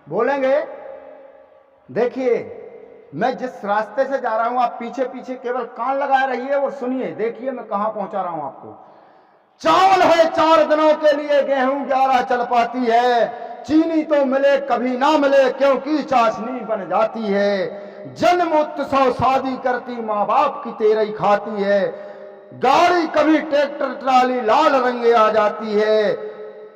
बोलेंगे, देखिए मैं जिस रास्ते से जा रहा हूं, आप पीछे पीछे केवल कान लगाए रहिए और सुनिए, देखिए मैं कहां पहुंचा रहा हूं आपको। चावल है 4 दिनों के लिए, गेहूं 11 चल पाती है, चीनी तो मिले कभी ना मिले क्योंकि चाशनी बन जाती है, जन्म उत्सव शादी करती माँ बाप की तेरही खाती है, गाड़ी कभी ट्रैक्टर ट्राली लाल रंगे आ जाती है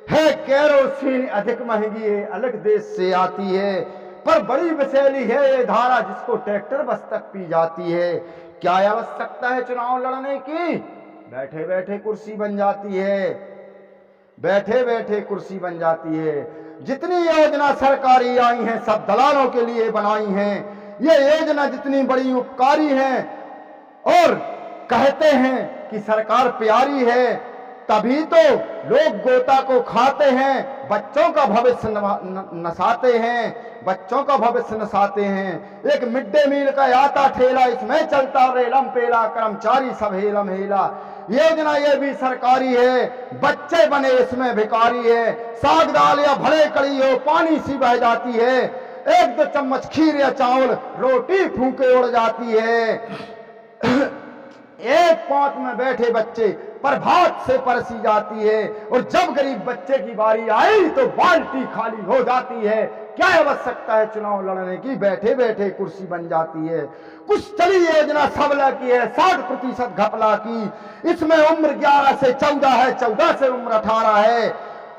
केरोसिन अधिक महंगी है, अलग देश से आती है, पर बड़ी विषैली है ये धारा जिसको ट्रैक्टर बस तक पी जाती है। क्या आवश्यकता है चुनाव लड़ने की? बैठे बैठे कुर्सी बन जाती है, बैठे बैठे कुर्सी बन जाती है। जितनी योजना सरकारी आई हैं सब दलालों के लिए बनाई हैं। ये योजना जितनी बड़ी उपकारी है और कहते हैं कि सरकार प्यारी है, तभी तो लोग गोता को खाते हैं, बच्चों का भविष्य नसाते हैं, बच्चों का भविष्य नसाते हैं। एक मिड डे मील का आता ठेला, इसमें चलता रेलम पेला, कर्मचारी सब हेलम हेला। योजना ये भी सरकारी है, बच्चे बने इसमें भिखारी है, साग दाल या भले कड़ी हो पानी सी बह जाती है, 1-2 चम्मच खीर या चावल रोटी फूके उड़ जाती है। एक पांच में बैठे बच्चे प्रभात से परसी जाती है, और जब गरीब बच्चे की बारी आई तो बाल्टी खाली हो जाती है। क्या आवश्यकता है चुनाव लड़ने की? बैठे बैठे कुर्सी बन जाती है। कुछ चली योजना सबला की है, 60% घपला की। इसमें उम्र 11 से 14 है, 14 से उम्र 18 है,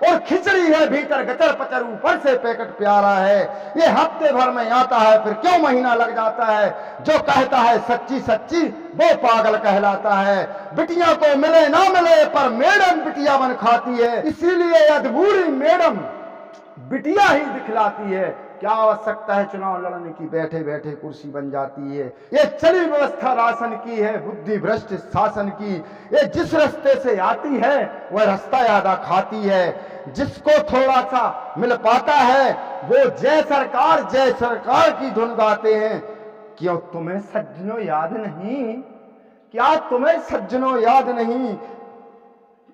और खिचड़ी है भीतर गचर पचर, ऊपर से पैकेट प्यारा है। ये हफ्ते भर में आता है, फिर क्यों महीना लग जाता है। जो कहता है सच्ची सच्ची वो पागल कहलाता है। बिटिया को मिले ना मिले पर मैडम बिटिया बन खाती है, इसीलिए अधबूरी मैडम बिटिया ही दिखलाती है। क्या आवश्यकता है चुनाव लड़ने की? बैठे बैठे कुर्सी बन जाती है। ये चली व्यवस्था राशन की है, बुद्धि भ्रष्ट शासन की। ये जिस रास्ते से आती है वह रास्ता ज्यादा खाती है। जिसको थोड़ा सा मिल पाता है वो जय सरकार की धुन गाते हैं। क्यों तुम्हें सज्जनों याद नहीं? क्या तुम्हें सज्जनों याद नहीं?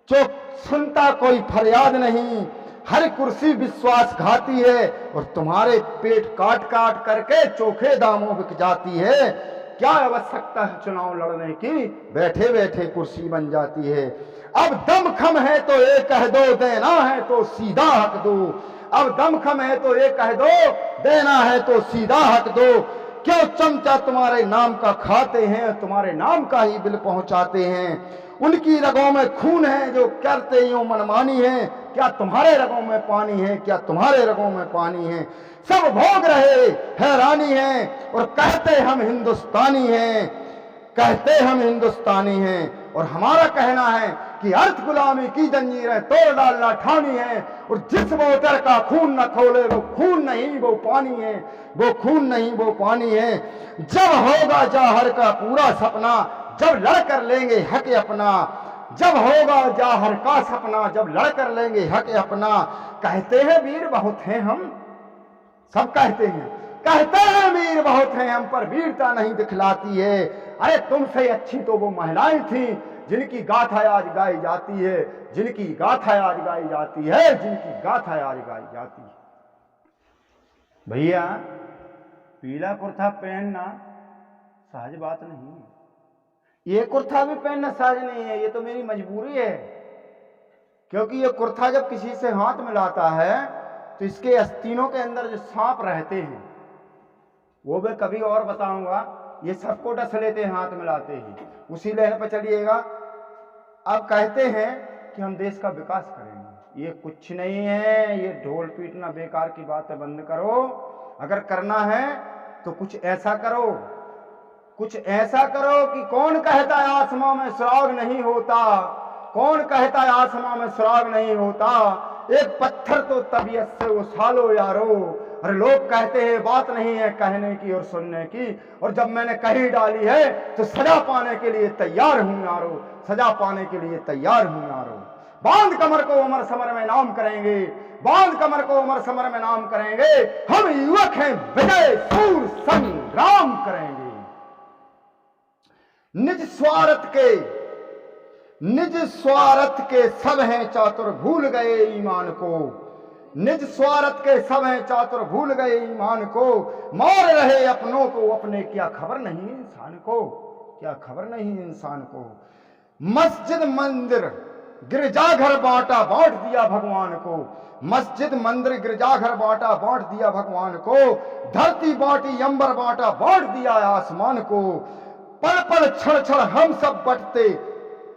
जो सुनता कोई फरियाद नहीं, हर कुर्सी विश्वासघाती है, और तुम्हारे पेट काट काट करके चोखे दामों बिक जाती है। क्या आवश्यकता है चुनाव लड़ने की? बैठे बैठे कुर्सी बन जाती है। अब दमखम है तो ये कह दो, देना है तो सीधा हक दो। अब दमखम है तो ये कह दो, देना है तो सीधा हक दो। क्यों चमचा तुम्हारे नाम का खाते हैं, तुम्हारे नाम का ही बिल पहुंचाते हैं। उनकी रगों में खून है जो करते यूं मनमानी है। क्या तुम्हारे रगों में पानी है? क्या तुम्हारे रगों में पानी है? सब भोग रहे हैरानी है, और कहते हम हिंदुस्तानी हैं, कहते हम हिंदुस्तानी हैं। और हमारा कहना है कि अर्थ गुलामी की जंजीरें तोड़ डालना ठानी है, और जिस वोटर का खून न खोले वो खून नहीं वो पानी है, वो खून नहीं वो पानी है। जब होगा जाहर का पूरा सपना, जब लड़ कर लेंगे हक अपना, जब होगा जाहर का सपना, जब लड़ कर लेंगे हक अपना। कहते हैं वीर बहुत हैं हम, सब कहते हैं वीर बहुत हैं हम, पर वीरता नहीं दिखलाती है। अरे तुमसे अच्छी तो वो महिलाएं थीं जिनकी गाथा आज गाई जाती है, जिनकी गाथा आज गाई जाती है, जिनकी गाथा आज गाई जाती है। भैया पीला कुर्ता पहनना सहज बात नहीं है। ये कुर्ता भी पहनना सहज नहीं है, ये तो मेरी मजबूरी है, क्योंकि ये कुर्ता जब किसी से हाथ मिलाता है तो इसके आस्तीनों के अंदर जो सांप रहते हैं, वो मैं कभी और बताऊंगा, ये सबको डस लेते हैं हाथ मिलाते ही। उसी लेन पर चलिएगा। अब कहते हैं कि हम देश का विकास करेंगे, ये कुछ नहीं है, ये ढोल पीटना बेकार की बात है, बंद करो। अगर करना है तो कुछ ऐसा करो, कुछ ऐसा करो कि कौन कहता है आसमां में सुराग नहीं होता, कौन कहता है आसमां में सुराग नहीं होता, एक पत्थर तो तबीयत से उछालो यारो। अरे लोग कहते हैं बात नहीं है कहने की और सुनने की, और जब मैंने कही डाली है तो सजा पाने के लिए तैयार हूं यारो, सजा पाने के लिए तैयार हूं यारो। बांध कमर को उमर समर में नाम करेंगे, बांध कमर को उमर समर में नाम करेंगे, हम युवक हैं विजय सूर संग्राम करेंगे। निज स्वार्थ के सब हैं चातुर भूल गए ईमान को, निज स्वार्थ के सब हैं चातुर भूल गए ईमान को, मार रहे अपनों को अपने, क्या खबर नहीं इंसान को, क्या खबर नहीं इंसान को। मस्जिद मंदिर गिरजाघर बांटा बांट दिया भगवान को, मस्जिद मंदिर गिरजाघर बांटा बांट दिया भगवान को, धरती बांटी अंबर बांटा बांट दिया आसमान को। पल पल क्षण क्षण हम सब बटते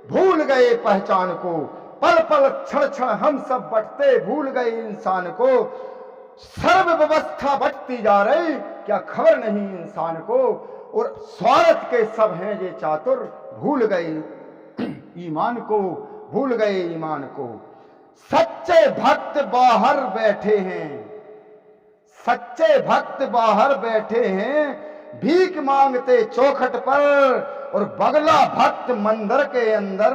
भूल गए पहचान को, पल पल क्षण क्षण हम सब बटते भूल गए इंसान को। सर्व व्यवस्था बटती जा रही, क्या खबर नहीं इंसान को, और स्वार्थ के सब हैं ये चातुर भूल गए ईमान को, भूल गए ईमान को। सच्चे भक्त बाहर बैठे हैं, सच्चे भक्त बाहर बैठे हैं, भीख मांगते चौखट पर, और बगला भक्त मंदिर के अंदर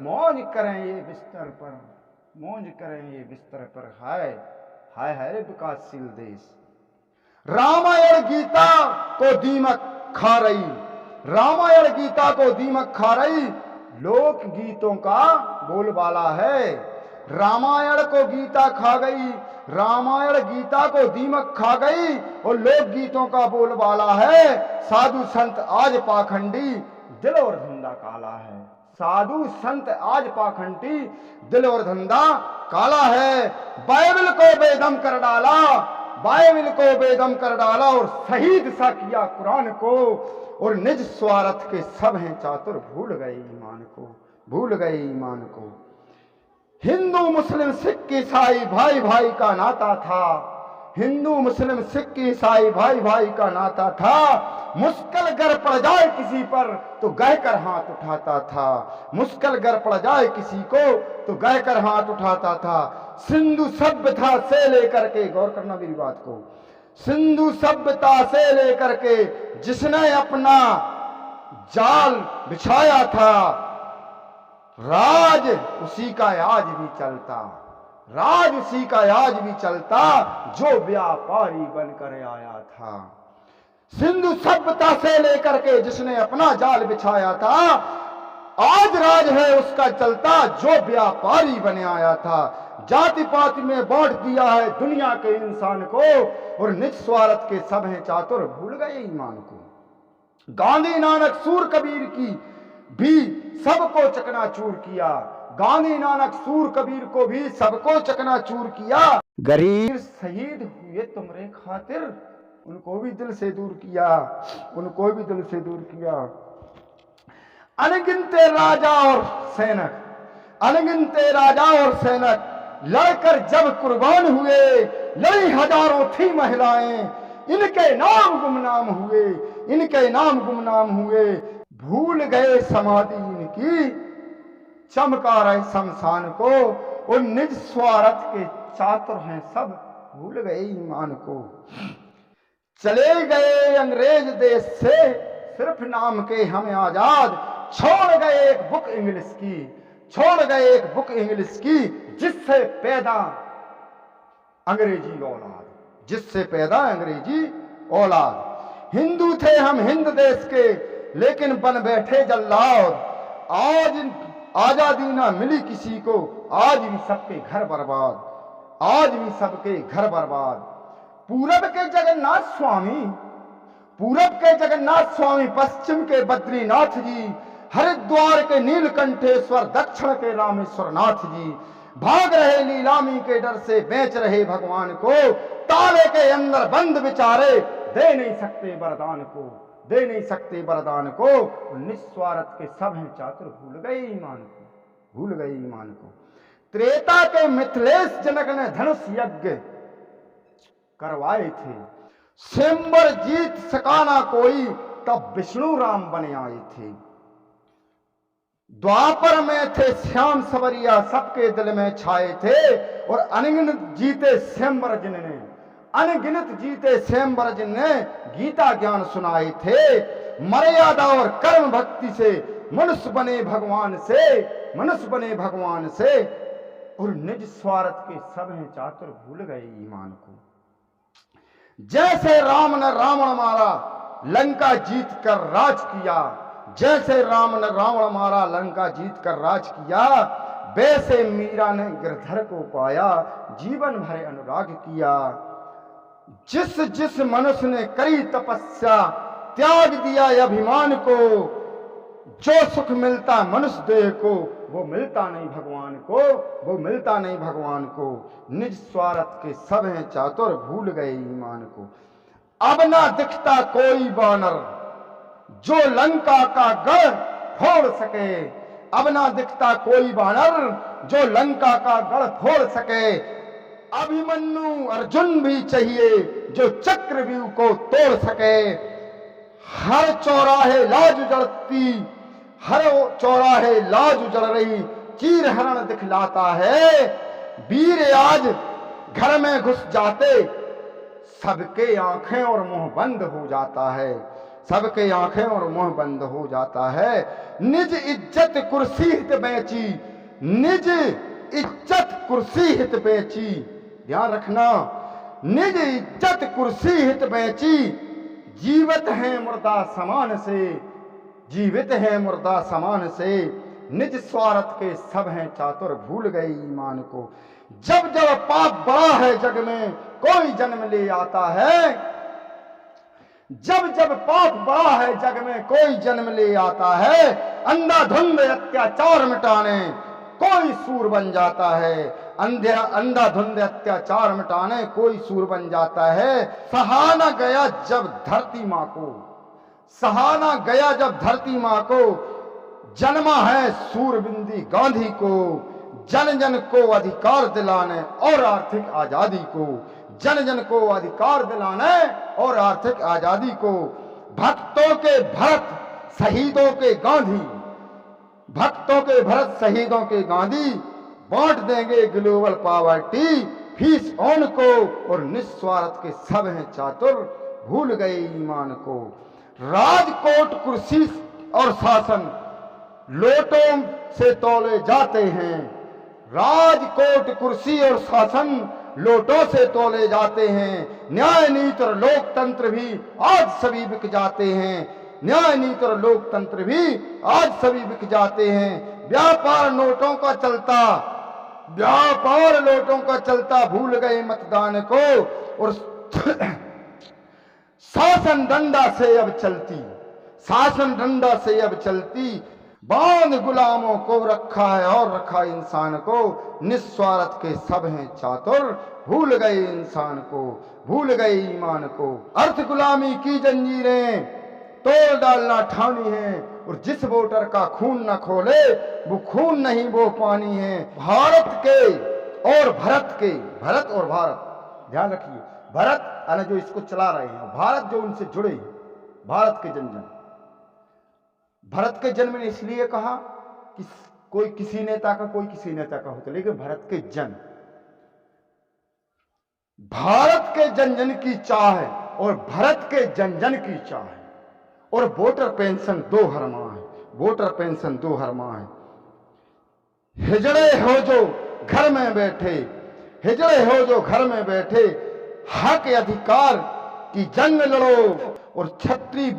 मौज करें ये बिस्तर पर, मौज करें ये बिस्तर पर। हाय हाय हाय विकासशील देश। रामायण गीता को दीमक खा रही, रामायण गीता को दीमक खा रही लोक गीतों का बोलबाला है। रामायण को गीता खा गई, रामायण गीता को दीमक खा गई, और लोक गीतों का बोलबाला है। साधु संत आज पाखंडी, दिल और धंधा काला है, साधु संत आज पाखंडी, दिल और धंधा काला है। बाइबल को बेदम कर डाला, बाइबल को बेदम कर डाला, और शहीद सा किया कुरान को, और निज स्वार्थ के सब हैं चातुर भूल गए ईमान को, भूल गए ईमान को। हिंदू मुस्लिम सिख ईसाई भाई भाई का नाता था, हिंदू मुस्लिम सिख ईसाई भाई भाई का नाता था। मुश्किल गर पड़ जाए किसी पर तो गहकर हाथ उठाता था, मुश्किल गर पड़ जाए किसी को तो गहकर हाथ उठाता था। सिंधु सभ्यता से लेकर के, गौर करना मेरी बात को, सिंधु सभ्यता से लेकर के जिसने अपना जाल बिछाया था, राज उसी का आज भी चलता, राज उसी का आज भी चलता, जो व्यापारी बनकर आया था। सिंधु सभ्यता से लेकर के जिसने अपना जाल बिछाया था, आज राज है उसका चलता, जो व्यापारी बने आया था। जाति पाति में बांट दिया है दुनिया के इंसान को, और निज स्वार्थ के सब हैं चातुर भूल गए ईमान को। गांधी नानक सूर कबीर की भी सबको चकनाचूर किया, गांधी नानक सूर कबीर को भी सबको चकनाचूर किया। गरीब शहीद हुए तुमरे खातिर, उनको भी दिल से दूर किया, उनको भी दिल से दूर किया। अनगिनते राजा और सैनिक, अनगिनते राजा और सैनिक लड़कर जब कुर्बान हुए, लड़ी हजारों थी महिलाएं, इनके नाम गुमनाम हुए, इनके नाम गुमनाम हुए। भूल गए समाधि इनकी, चमका रहे शमशान को, और निज स्वार्थ के चातुर हैं सब भूल गए ईमान को। चले गए अंग्रेज देश से सिर्फ नाम के हमें आजाद, छोड़ गए एक बुक इंग्लिश की, छोड़ गए एक बुक इंग्लिश की, जिससे पैदा अंग्रेजी औलाद, जिससे पैदा अंग्रेजी औलाद। हिंदू थे हम हिंद देश के, लेकिन बन बैठे जल्लाद। आज आजादी ना मिली किसी को, आज भी सबके घर बर्बाद, आज भी सबके घर बर्बाद। पूरब के जगन्नाथ स्वामी, पूरब के जगन्नाथ स्वामी, पश्चिम के बद्रीनाथ जी, हरिद्वार के नीलकंठेश्वर, दक्षिण के रामेश्वर नाथ जी, भाग रहे नीलामी के डर से, बेच रहे भगवान को, ताले के अंदर बंद बेचारे, दे नहीं सकते वरदान को, दे नहीं सकते वरदान को। निस्वार्थ के सब हैं चातुर, भूल गए ईमान को, भूल गए ईमान को। त्रेता के मिथिलेश जनक ने धनुष यज्ञ करवाए थे, स्वयंवर जीत सका ना कोई, तब विष्णु राम बने आए थे। द्वापर में थे श्याम सवरिया, सबके दिल में छाए थे, और अनगिनत जीते स्वयंवर जिनने, अनगिनत जीते स्वयंवर जिनने गीता ज्ञान सुनाए थे। मर्यादा और कर्म भक्ति से मनुष्य बने भगवान से, मनुष्य बने भगवान से, और निज स्वार्थ के सब हैं चातुर, भूल गए ईमान को। जैसे राम ने रावण मारा, लंका जीत कर राज किया, जैसे राम ने रावण मारा, लंका जीत कर राज किया, वैसे मीरा ने गिरधर को पाया, जीवन भर अनुराग किया। जिस जिस मनुष्य ने करी तपस्या, त्याग दिया अभिमान को, जो सुख मिलता मनुष्य देह को, वो मिलता नहीं भगवान को, वो मिलता नहीं भगवान को। निज स्वार्थ के सब हैं चातुर, भूल गए ईमान को। अब ना दिखता कोई बानर, जो लंका का गढ़ फोड़ सके, अब ना दिखता कोई बानर, जो लंका का गढ़ फोड़ सके। अभिमन्यु अर्जुन भी चाहिए, जो चक्रव्यूह को तोड़ सके। हर चौराहे लाज उजड़ती, हर चौराहे लाज उजड़ रही, चीर हरण दिखलाता है। वीर आज घर में घुस जाते, सबके आंखें और मुंह बंद हो जाता है, सबके आंखें और मुंह बंद हो जाता है। निज इज्जत कुर्सी हित बेची, निज इज्जत कुर्सी हित बेची, ध्यान रखना, निज इज्जत कुर्सी हित बेची। जीवित है मुर्दा समान से, जीवित है मुर्दा समान से। निज स्वार्थ के सब हैं चातुर, भूल गए ईमान को। जब जब पाप बड़ा है जग में, कोई जन्म ले आता है, जब जब पाप बड़ा है जग में, कोई जन्म ले आता है। अंधाधुंध अत्याचार मिटाने कोई सूर बन जाता है, अंधाधुंध अत्याचार मिटाने कोई सूर बन जाता है। सहाना गया जब धरती माँ को, सहाना गया जब धरती माँ को, जन्मा है सूरबिंदी गांधी को। जन जन को अधिकार दिलाने और आर्थिक आजादी को, जन जन को अधिकार दिलाने और आर्थिक आजादी को। भक्तों के भरत शहीदों के गांधी, भक्तों के भरत शहीदों के गांधी। बांट देंगे ग्लोबल पावर्टी, फीस ऑन को, और निस्वार्थ के सब हैं चातुर, भूल गए ईमान को। राजकोट कुर्सी और शासन लोटों से तोले जाते हैं, राजकोट कुर्सी और शासन लोटों से तोले जाते हैं। न्याय नीति और लोकतंत्र भी आज सभी बिक जाते हैं, न्याय नीति और लोकतंत्र भी आज सभी बिक जाते हैं। व्यापार नोटों का चलता, व्यापार नोटों का चलता, भूल गए मतदान को। और शासन डंडा से अब चलती, शासन डंडा से अब चलती। बांध गुलामों को रखा है और रखा इंसान को। निस्वार्थ के सब हैं चातुर, भूल गए इंसान को, भूल गए ईमान को। अर्थ गुलामी की जंजीरें तोड़ डालना ठानी है, और जिस वोटर का खून न खोले वो खून नहीं वो पानी है। भारत के और भरत के, भरत और भारत, ध्यान रखिए, भरत यानी जो इसको चला रहे हैं, भारत जो उनसे जुड़े, भारत के जन जन। भरत के जन्म ने इसलिए कहा कि कोई किसी नेता का, कोई किसी नेता का होता, लेकिन भरत के जन, भारत के जन जन की चाह है और भारत के जन जन की चाह है। और वोटर पेंशन 2 हर माह है, वोटर पेंशन 2 हर माह है। हिजड़े हो जो घर में बैठे, हिजड़े हो जो घर में बैठे, हक अधिकार की जंग लड़ो और छत्री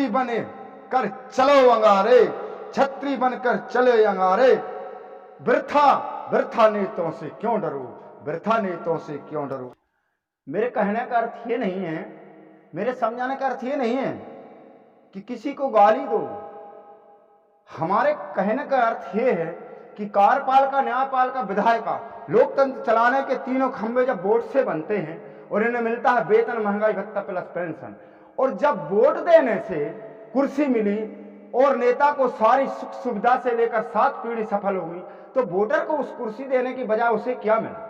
बने कर चलो अंगारे, छत्री बनकर चले अंगारे। वृथा नेताओं से क्यों डरो, वृथा नेताओं से क्यों डरो। मेरे कहने का अर्थ ये नहीं है, मेरे समझाने का अर्थ ये नहीं है कि किसी को गाली दो। हमारे कहने का अर्थ ये है कि कार्यपालिका, न्यायपालिका, विधायिका, लोकतंत्र चलाने के तीनों खंभे जब वोट से बनते हैं और इन्हें मिलता है वेतन, महंगाई भत्ता प्लस पेंशन, और जब वोट देने से कुर्सी मिली और नेता को सारी सुख सुविधा से लेकर 7 पीढ़ी सफल हुई, तो वोटर को उस कुर्सी देने की बजाय उसे क्या मिला।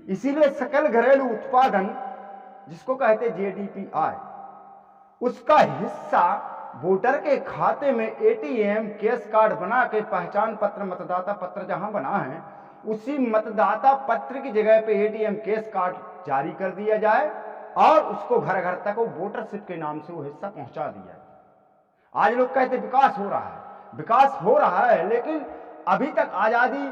इसीलिए सकल घरेलू उत्पादन, जिसको कहते GDPI, उसका हिस्सा वोटर के खाते में ATM केस कार्ड बना के पहचान पत्र, मतदाता पत्र जहां बना है, उसी मतदाता पत्र की जगह पे ATM केस कार्ड जारी कर दिया जाए और उसको घर घर तक वो वोटरशिप के नाम से वो हिस्सा पहुंचा दिया जाए। आज लोग कहते विकास हो रहा है, विकास हो रहा है, लेकिन अभी तक आजादी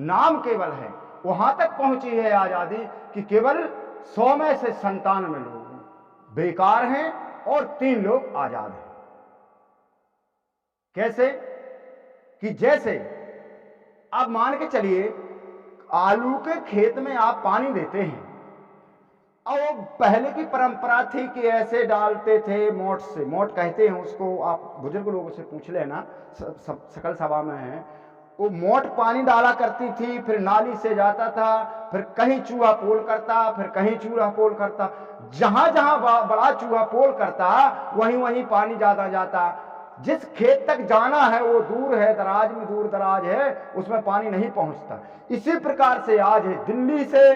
नाम केवल है। वहां तक पहुंची है आजादी कि केवल 100 में से 97 लोग बेकार हैं और 3 लोग आजाद हैं। कैसे कि जैसे आप मान के चलिए आलू के खेत में आप पानी देते हैं, और पहले की परंपरा थी कि ऐसे डालते थे मोट से, मोट कहते हैं उसको, आप बुजुर्ग लोगों से पूछ लेना, सकल सभा में है, वो मोट पानी डाला करती थी, फिर नाली से जाता था, फिर कहीं चूहा पोल करता, फिर कहीं चूहा पोल करता, जहां जहां बड़ा चूहा पोल करता वहीं वहीं पानी ज्यादा जाता। जिस खेत तक जाना है वो दूर है, दराज में दूर दराज है, उसमें पानी नहीं पहुंचता। इसी प्रकार से आज है, दिल्ली से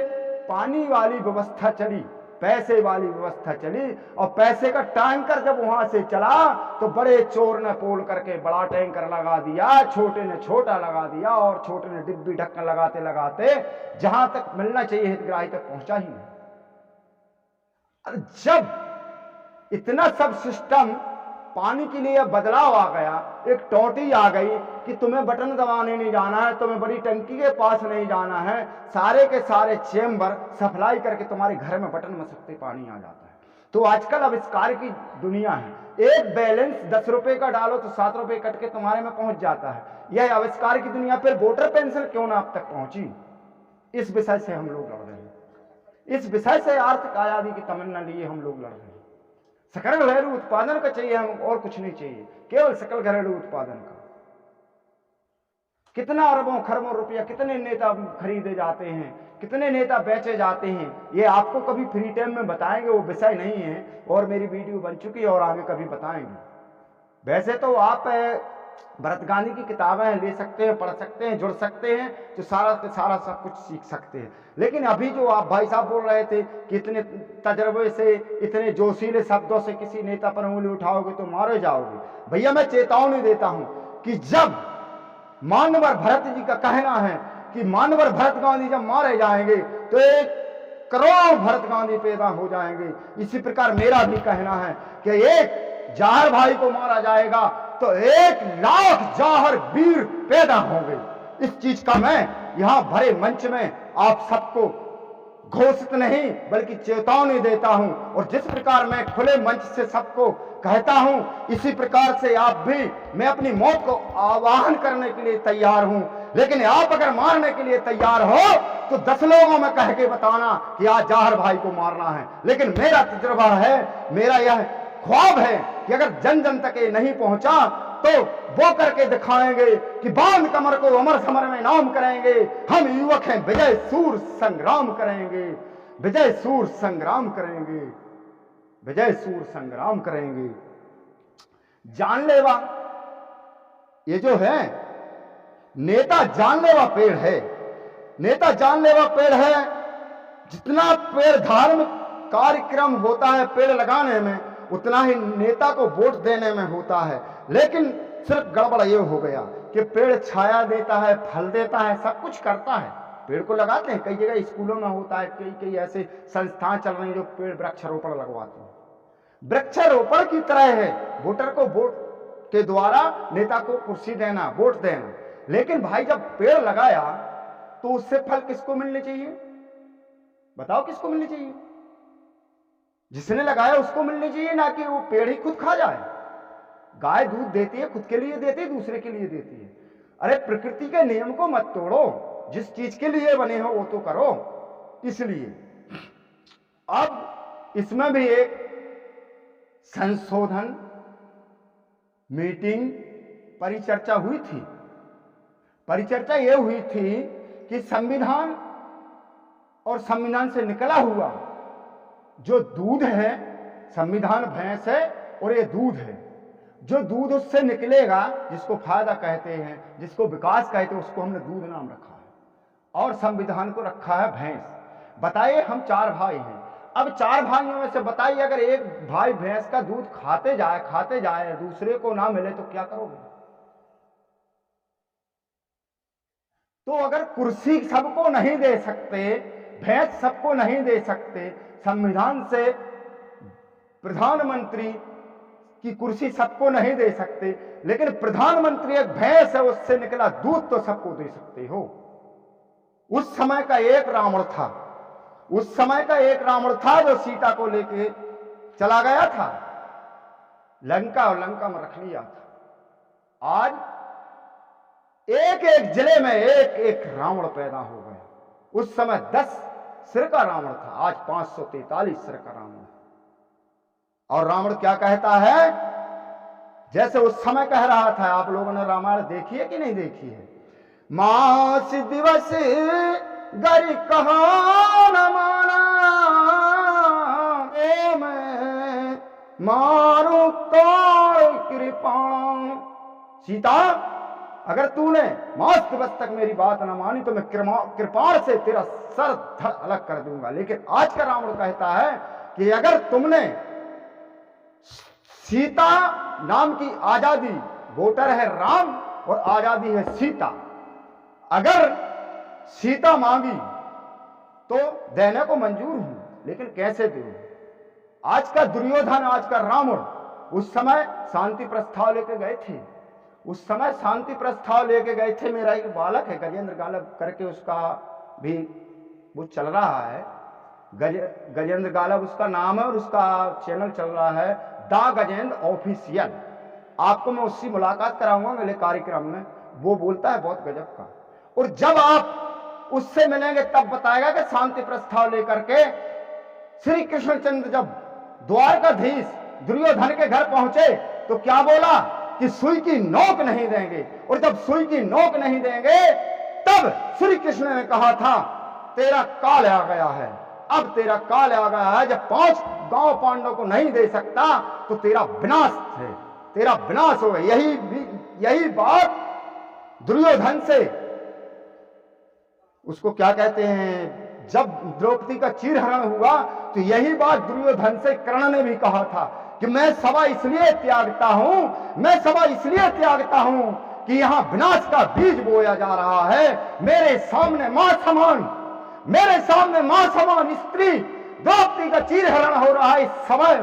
पानी वाली व्यवस्था चली, पैसे वाली व्यवस्था चली, और पैसे का टैंकर जब वहां से चला तो बड़े चोर ने पोल करके बड़ा टैंकर लगा दिया, छोटे ने छोटा लगा दिया, और छोटे ने डिब्बी ढक्कन लगाते लगाते जहां तक मिलना चाहिए हितग्राही तक पहुंचा ही नहीं। जब इतना सब सिस्टम पानी के लिए बदलाव आ गया, एक टोटी आ गई कि तुम्हें बटन दबाने नहीं जाना है, तुम्हें बड़ी टंकी के पास नहीं जाना है, सारे के सारे चेंबर सप्लाई करके तुम्हारे घर में बटन मसकते पानी आ जाता है। तो आजकल आविष्कार की दुनिया है, एक बैलेंस 10 रुपए का डालो तो 7 रुपए कट के तुम्हारे में पहुंच जाता है। यह आविष्कार की दुनिया पर वोटर पेंशन क्यों ना अब तक पहुंची, इस विषय से हम लोग लड़ रहे हैं। इस विषय से आर्थिक आजादी की तमन्ना लिए हम लोग लड़ रहे हैं। सकल घरेलू उत्पादन का चाहिए, हम और कुछ नहीं चाहिए, केवल सकल घरेलू उत्पादन का। कितना अरबों खरबों रुपया कितने नेता खरीदे जाते हैं, कितने नेता बेचे जाते हैं, ये आपको कभी फ्री टाइम में बताएंगे, वो विषय नहीं है, और मेरी वीडियो बन चुकी है और आगे कभी बताएंगे। वैसे तो आप भरत गांधी की किताबें ले सकते हैं, पढ़ सकते हैं, जुड़ सकते हैं, तो सारा सब कुछ सीख सकते हैं। लेकिन अभी जो आप भाई साहब बोल रहे थे कि इतने तजर्बे से, इतने जोशीले शब्दों से किसी नेता पर उंगली उठाओगे तो मारे जाओगे। भैया मैं चेतावनी देता हूं कि जब मानवर भरत जी का कहना है कि मानवर भरत गांधी जब मारे जाएंगे तो 1 करोड़ भरत गांधी पैदा हो जाएंगे। इसी प्रकार मेरा भी कहना है कि एक जाहर भाई को मारा जाएगा तो 1 लाख जाहर वीर पैदा होंगे। इस चीज का मैं यहां भरे मंच में आप सबको घोषित नहीं बल्कि चेतावनी देता हूं, और जिस प्रकार मैं खुले मंच से सबको कहता हूं, इसी प्रकार से आप भी, मैं अपनी मौत को आवाहन करने के लिए तैयार हूं। लेकिन आप अगर मारने के लिए तैयार हो तो 10 लोगों में कह के बताना कि आज जाहर भाई को मारना है। लेकिन मेरा तजुर्बा है, मेरा यह ख्वाब है कि अगर जन जन तक ये नहीं पहुंचा तो वो करके दिखाएंगे कि बांध कमर को अमर समर में नाम करेंगे, हम युवक हैं, विजय सूर संग्राम करेंगे, विजय सूर संग्राम करेंगे, विजय सूर संग्राम करेंगे। जानलेवा ये जो है नेता जानलेवा पेड़ है, नेता जानलेवा पेड़ है। जितना पेड़ धार्मिक कार्यक्रम होता है पेड़ लगाने में, उतना ही नेता को वोट देने में होता है। लेकिन सिर्फ गड़बड़ ये हो गया कि पेड़ छाया देता है, फल देता है, सब कुछ करता है, पेड़ को लगाते हैं, कई जगह स्कूलों में होता है, कई कई ऐसे संस्थाएं चल रही हैं जो पेड़ वृक्षारोपण लगवाते हैं। वृक्षारोपण की तरह है वोटर को वोट के द्वारा नेता को कुर्सी देना, वोट देना। लेकिन भाई जब पेड़ लगाया तो उससे फल किसको मिलने चाहिए? बताओ किसको मिलने चाहिए? जिसने लगाया उसको मिलने चाहिए, ना कि वो पेड़ ही खुद खा जाए। गाय दूध देती है, खुद के लिए देती है, दूसरे के लिए देती है। अरे प्रकृति के नियम को मत तोड़ो, जिस चीज के लिए बने हो वो तो करो। इसलिए अब इसमें भी एक संशोधन मीटिंग परिचर्चा हुई थी। परिचर्चा ये हुई थी कि संविधान और संविधान से निकला हुआ जो दूध है, संविधान भैंस है और ये दूध है, जो दूध उससे निकलेगा, जिसको फायदा कहते हैं, जिसको विकास कहते हैं, उसको हमने दूध नाम रखा है और संविधान को रखा है भैंस। बताइए हम 4 भाई हैं, अब 4 भाइयों में से बताइए अगर एक भाई भैंस का दूध खाते जाए दूसरे को ना मिले तो क्या करोगे? तो अगर कुर्सी सबको नहीं दे सकते, भैंस सबको नहीं दे सकते, संविधान से प्रधानमंत्री की कुर्सी सबको नहीं दे सकते, लेकिन प्रधानमंत्री एक भैंस है, उससे निकला दूध तो सबको दे सकते हो। उस समय का एक रावण था, उस समय का एक रावण था जो सीता को लेके चला गया था लंका और लंका में रख लिया था। आज एक एक जिले में एक एक रावण पैदा हो गया। उस समय 10 सिर का रावण था, आज 543 सिर का रावण है। और रावण क्या कहता है? जैसे उस समय कह रहा था। आप लोगों ने रामायण देखी है कि नहीं देखी है? मास दिवस गरी कहा न माना, मैं मारू काल कृपाण। सीता अगर तूने मास दिवस तक मेरी बात न मानी तो मैं कृपाण से तेरा सर धड़ अलग कर दूंगा। लेकिन आज का रावण कहता है कि अगर तुमने सीता नाम की आजादी, वोटर है राम और आजादी है सीता, अगर सीता मांगी तो देने को मंजूर हूं, लेकिन कैसे दूं? आज का दुर्योधन, आज का रावण उस समय शांति प्रस्ताव लेके गए थे। उस समय शांति प्रस्ताव लेके गए थे। मेरा एक बालक है गजेंद्र गालब करके, उसका भी वो चल रहा है, गजेंद्र गालब उसका नाम है और उसका चैनल चल रहा है दा गजेंद्र ऑफिशियल। आपको मैं उससे मुलाकात कराऊंगा अगले कार्यक्रम में। वो बोलता है बहुत गजब का। और जब आप उससे मिलेंगे तब बताएगा कि शांति प्रस्ताव लेकर के श्री कृष्णचंद्र जब द्वारकाधीश दुर्योधन के घर पहुंचे तो क्या बोला कि सुई की नोक नहीं देंगे। और जब सुई की नोक नहीं देंगे तब श्री कृष्ण ने कहा था तेरा काल आ गया है, अब तेरा काल आ गया है। जब 5 गांव पांडवों को नहीं दे सकता तो तेरा विनाश है, तेरा विनाश होगा। यही बात दुर्योधन से, उसको क्या कहते हैं, जब द्रौपदी का चीरहरण हुआ तो यही बात दुर्योधन से कर्ण ने भी कहा था कि मैं सभा इसलिए त्यागता हूं, मैं सभा इसलिए त्यागता हूं कि यहां विनाश का बीज बोया जा रहा है। मेरे सामने मां समान, मेरे सामने मां समान स्त्री द्रौपदी का चीरहरण हो रहा है। इस समय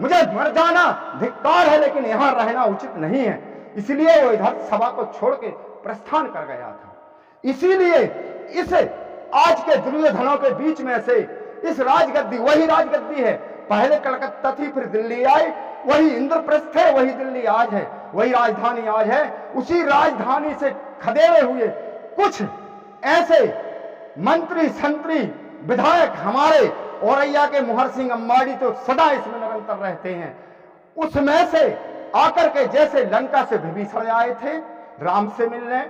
मुझे मर जाना धिक्कार है, लेकिन यहां रहना उचित नहीं है। इसलिए वो इधर सभा को छोड़ के प्रस्थान कर गया था। इसीलिए इस आज के दुर्योधनों के बीच में से इस राजगद्दी, वही राजगद्दी है, पहले कलकत्ता थी फिर दिल्ली आई, वही इंद्रप्रस्थ है, वही दिल्ली आज है, वही राजधानी आज है। उसी राजधानी से खदेड़े हुए कुछ ऐसे मंत्री संतरी विधायक हमारे औरैया के मोहर सिंह अंबाड़ी तो सदा इसमें निरंतर रहते हैं। उसमें से आकर के जैसे लंका से विभीषण आए थे राम से मिलने,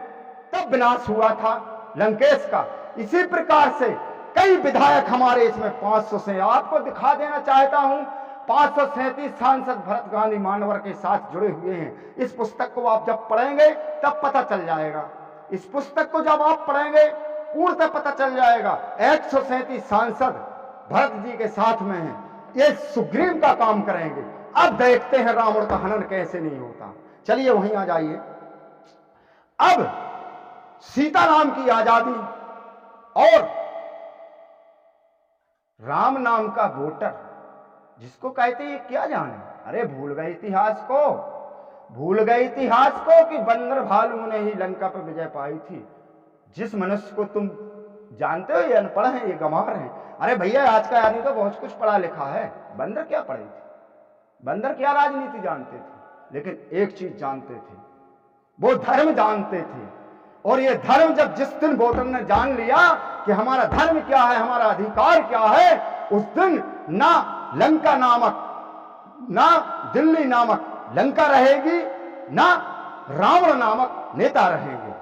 तब विनाश हुआ था लंकेश का, इसी प्रकार से कई विधायक हमारे इसमें 500 से, आपको दिखा देना चाहता हूं, 537 सांसद भरत गांधी मानवर के साथ जुड़े हुए हैं। इस पुस्तक को आप जब पढ़ेंगे तब पता चल जाएगा। इस पुस्तक को जब आप पढ़ेंगे पूर्णतः पता चल जाएगा। 137 सांसद भरत जी के साथ में हैं, ये सुग्रीव का काम करेंगे। अब देखते हैं रावण का हनन कैसे नहीं होता। चलिए वहीं आ जाइए। अब सीता राम की आजादी और राम नाम का वोटर जिसको कहते हैं क्या जाने, अरे भूल गए इतिहास को, भूल गए इतिहास को कि बंदर भालू ने ही लंका पर विजय पाई थी। जिस मनुष्य को तुम जानते हो ये अनपढ़ है, ये गंवार है। अरे भैया आज का आदमी तो बहुत कुछ पढ़ा लिखा है, बंदर क्या पढ़े थे, बंदर क्या राजनीति जानते थे, लेकिन एक चीज जानते थे, वो धर्म जानते थे। और ये धर्म जब जिस दिन वोटर ने जान लिया कि हमारा धर्म क्या है, हमारा अधिकार क्या है, उस दिन ना लंका नामक, ना दिल्ली नामक लंका रहेगी, ना रावण नामक नेता रहेंगे।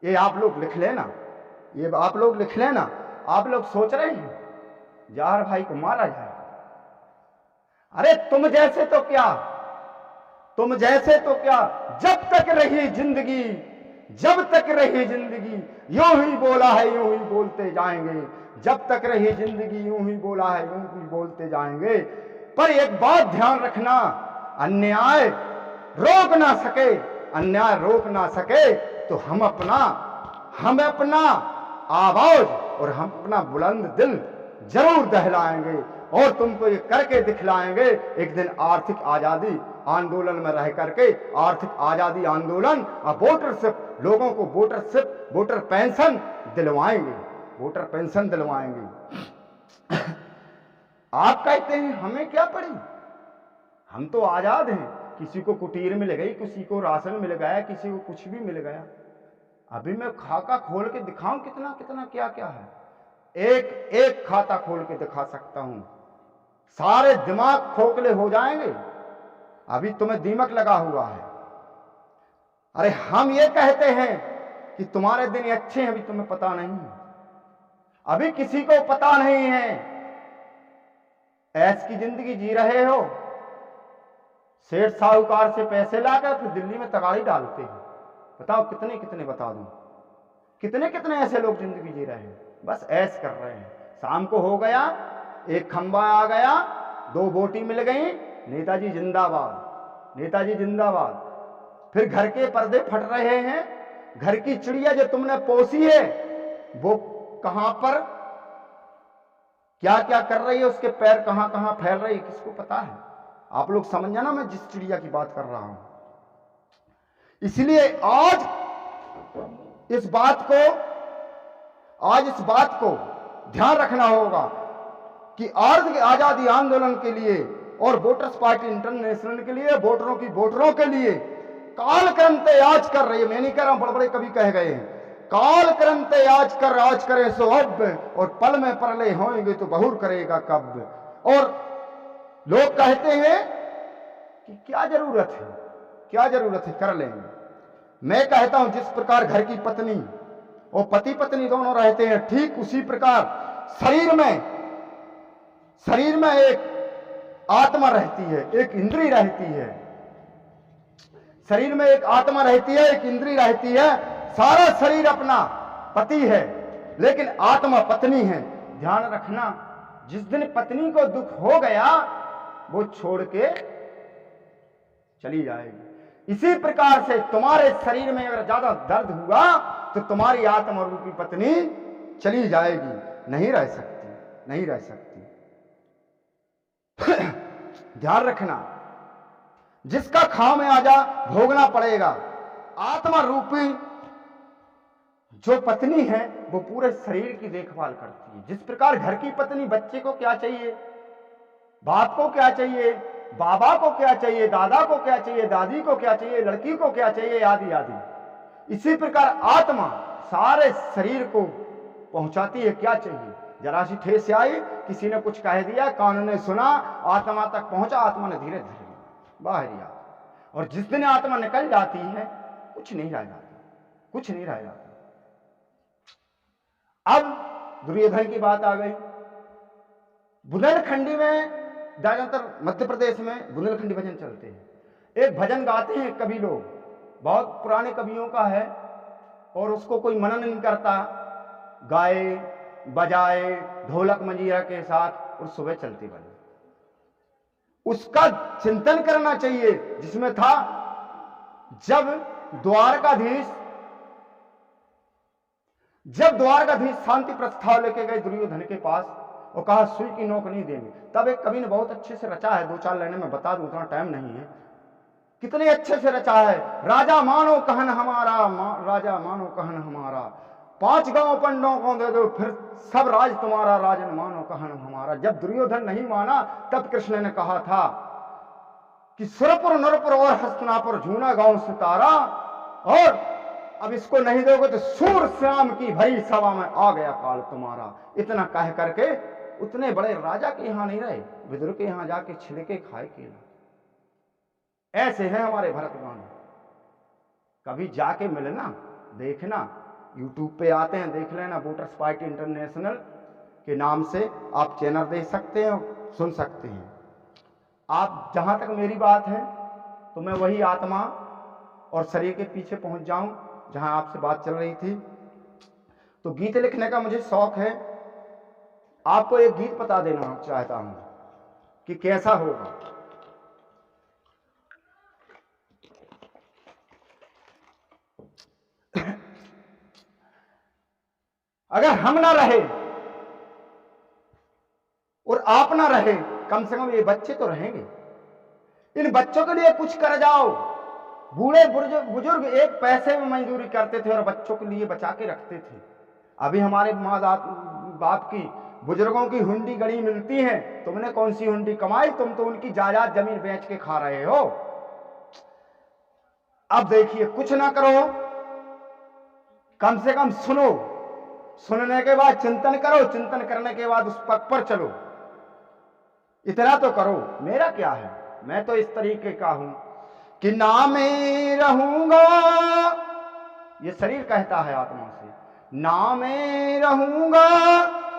ये आप लोग लिख लेना, ये आप लोग लिख लेना। आप लोग सोच रहे हैं जवाहर भाई को मारा जाए, अरे तुम जैसे तो क्या, तुम जैसे तो क्या, जब तक रही जिंदगी, जब तक रही जिंदगी यूं ही बोला है यूं ही बोलते जाएंगे, जब तक रही जिंदगी यूं ही बोला है यूं ही बोलते जाएंगे। पर एक बात ध्यान रखना, अन्याय रोक ना सके, अन्याय रोक ना सके तो हम अपना आवाज और हम अपना बुलंद दिल जरूर दहलाएंगे और तुमको ये करके दिखलाएंगे। एक दिन आर्थिक आजादी आंदोलन में रह करके, आर्थिक आजादी आंदोलन और वोटरशिप, लोगों को वोटरशिप, वोटर पेंशन दिलवाएंगे, वोटर पेंशन दिलवाएंगे। आप कहते हैं हमें क्या पड़ी, हम तो आजाद हैं, किसी को कुटीर मिल गई, किसी को राशन मिल गया, किसी को कुछ भी मिल गया। अभी मैं खाका खोल के दिखाऊं कितना कितना क्या क्या है, एक एक खाता खोल के दिखा सकता हूं, सारे दिमाग खोखले हो जाएंगे। अभी तुम्हें दीमक लगा हुआ है। अरे हम ये कहते हैं कि तुम्हारे दिन अच्छे हैं, अभी तुम्हें पता नहीं, अभी किसी को पता नहीं है। ऐश की जिंदगी जी रहे हो, सेठ साहूकार से पैसे लाकर फिर दिल्ली में तगाड़ी डालते हैं। बताओ कितने कितने, बता दूं कितने कितने ऐसे लोग जिंदगी जी रहे हैं, बस ऐश कर रहे हैं। शाम को हो गया, एक खंबा आ गया, दो बोटी मिल गई, नेताजी जिंदाबाद, नेताजी जिंदाबाद। फिर घर के पर्दे फट रहे हैं, घर की चिड़िया जो तुमने पोसी है वो कहां पर क्या क्या कर रही है, उसके पैर कहां कहां फैल रही है, किसको पता है। आप लोग समझ जाना मैं जिस चिड़िया की बात कर रहा हूं। इसलिए आज इस बात को ध्यान रखना होगा कि आर्थिक आजादी आंदोलन के लिए और वोटर्स पार्टी इंटरनेशनल के लिए, वोटरों के लिए काल क्रांति आज कर रही है। मैं नहीं कह रहा हूं, बड़े बड़े कवि कह गए हैं, काल क्रांति आज करे सो अब, और पल में परले होंगे तो बहुर करेगा कब। और लोग कहते हैं कि क्या जरूरत है, कर लेंगे। मैं कहता हूं जिस प्रकार घर की पत्नी और पति पत्नी दोनों रहते हैं, ठीक उसी प्रकार शरीर में एक आत्मा रहती है, एक इंद्री रहती है। शरीर में एक आत्मा रहती है, एक इंद्री रहती है। सारा शरीर अपना पति है, लेकिन आत्मा पत्नी है। ध्यान रखना, जिस दिन पत्नी को दुख हो गया वो छोड़ के चली जाएगी। इसी प्रकार से तुम्हारे शरीर में अगर ज्यादा दर्द हुआ तो तुम्हारी आत्मा रूपी पत्नी चली जाएगी, नहीं रह सकती। ध्यान रखना, जिसका खामियाजा भोगना पड़ेगा। आत्मा रूपी जो पत्नी है वो पूरे शरीर की देखभाल करती है। जिस प्रकार घर की पत्नी बच्चे को क्या चाहिए, बाप को क्या चाहिए, बाबा को क्या चाहिए, दादा को क्या चाहिए, दादी को क्या चाहिए, लड़की को क्या चाहिए, आदि आदि, इसी प्रकार आत्मा सारे शरीर को पहुंचाती है क्या चाहिए। जरा सी ठेस आई, किसी ने कुछ कह दिया, कान ने सुना, आत्मा तक पहुंचा, आत्मा ने धीरे धीरे बाहर ही आता। और जिस दिन आत्मा निकल जाती है कुछ नहीं रह जाता। अब दुर्योधन की बात आ गई। बुंदेलखंडी में, ज्यादातर मध्य प्रदेश में बुंदेलखंडी भजन चलते हैं। एक भजन गाते हैं कवि लोग, बहुत पुराने कवियों का है, और उसको कोई मनन नहीं करता, गाए बजाए ढोलक मंजीरा के साथ और सुबह चलती भजन। उसका चिंतन करना चाहिए, जिसमें था जब द्वारकाधीश जब द्वारकाधीश शांति प्रस्ताव लेके गए दुर्योधन के पास और कहा सुई की नोक नहीं देंगे, तब एक कवि ने बहुत अच्छे से रचा है, 2-4 लाइनें में बता दूं, उतना टाइम नहीं है, कितने अच्छे से रचा है। राजा मानो कहन हमारा, राजा मानो कहन हमारा, 5 गांव पंडों को दे दो, फिर सब राज तुम्हारा, राजन मानो कहन हमारा। जब दुर्योधन नहीं माना तब कृष्ण ने कहा था कि सुरपुर नरपुर और हस्तिनापुर जूना गांव सितारा, और अब इसको नहीं दोगे तो सूर श्याम की भरी सभा में आ गया काल तुम्हारा। इतना कह करके उतने बड़े राजा के यहां नहीं रहे, विदुर के यहां जाके छिलके खाए केला। ऐसे हैं हमारे भरतगण, कभी जाके मिलना, देखना, यूट्यूब पे आते हैं, देख लेना, वोटर्स पार्टी इंटरनेशनल के नाम से आप चैनल देख सकते हैं, सुन सकते हैं। आप जहां तक मेरी बात है तो मैं वही आत्मा और शरीर के पीछे पहुंच जाऊं जहां आपसे बात चल रही थी। तो गीत लिखने का मुझे शौक है, आपको एक गीत बता देना चाहता हूं कि कैसा होगा। अगर हम ना रहे और आप ना रहे, कम से कम ये बच्चे तो रहेंगे। इन बच्चों के लिए कुछ कर जाओ। बूढ़े बुजुर्ग एक पैसे में मजदूरी करते थे और बच्चों के लिए बचा के रखते थे। अभी हमारे माँ बाप की, बुजुर्गों की हुंडी गड़ी मिलती है, तुमने कौन सी हुंडी कमाई? तुम तो उनकी जायदाद जमीन बेच के खा रहे हो। अब देखिए, कुछ ना करो, कम से कम सुनो, सुनने के बाद चिंतन करो, चिंतन करने के बाद उस पथ पर चलो। इतना तो करो। मेरा क्या है, मैं तो इस तरीके का हूं कि ना मैं रहूंगा, ये शरीर कहता है आत्मा से, ना मैं रहूंगा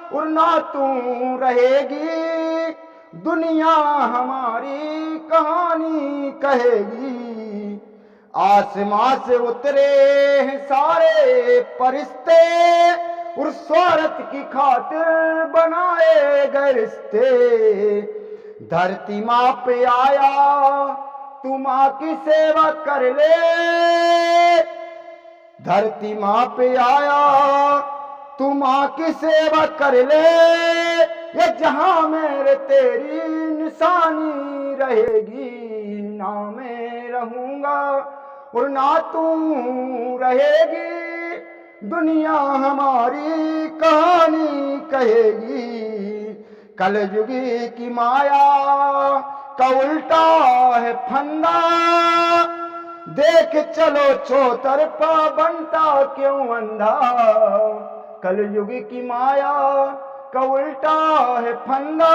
और ना तू रहेगी, दुनिया हमारी कहानी कहेगी। आसमां से उतरे हैं सारे फरिश्ते और स्वार्थ की खातिर बनाए गए रिश्ते। धरती माँ पे आया तू माँ की सेवा कर ले, धरती माँ पे आया तू माँ की सेवा कर ले, ये जहां मेरे तेरी निशानी रहेगी। ना मैं रहूंगा और ना तू रहेगी, दुनिया हमारी कहानी कहेगी। कलयुगी की माया का उल्टा है फंदा, देख चलो चौतरफा बनता क्यों अंधा। कलयुगी की माया का उल्टा है फंदा,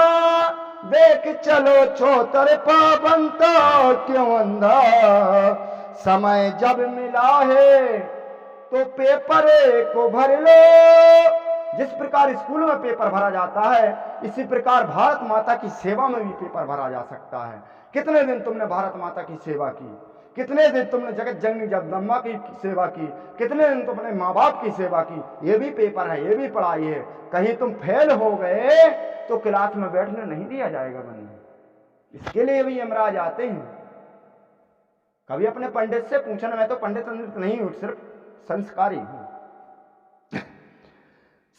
देख चलो चौतरफा बनता क्यों अंधा। समय जब मिला है तो पेपर को भर लो। जिस प्रकार स्कूल में पेपर भरा जाता है, इसी प्रकार भारत माता की सेवा में भी पेपर भरा जा सकता है। कितने दिन तुमने भारत माता की सेवा की, कितने दिन तुमने जगत जननी जगदम्बा की सेवा की, कितने दिन तुमने माँ बाप की सेवा की, ये भी पेपर है, ये भी पढ़ाई है। कहीं तुम फेल हो गए तो क्लास में बैठने नहीं दिया जाएगा बनने, इसके लिए भी यमराज आते हैं। कभी अपने पंडित से पूछना, मैं तो पंडित नहीं हूं, सिर्फ संस्कारी हूं।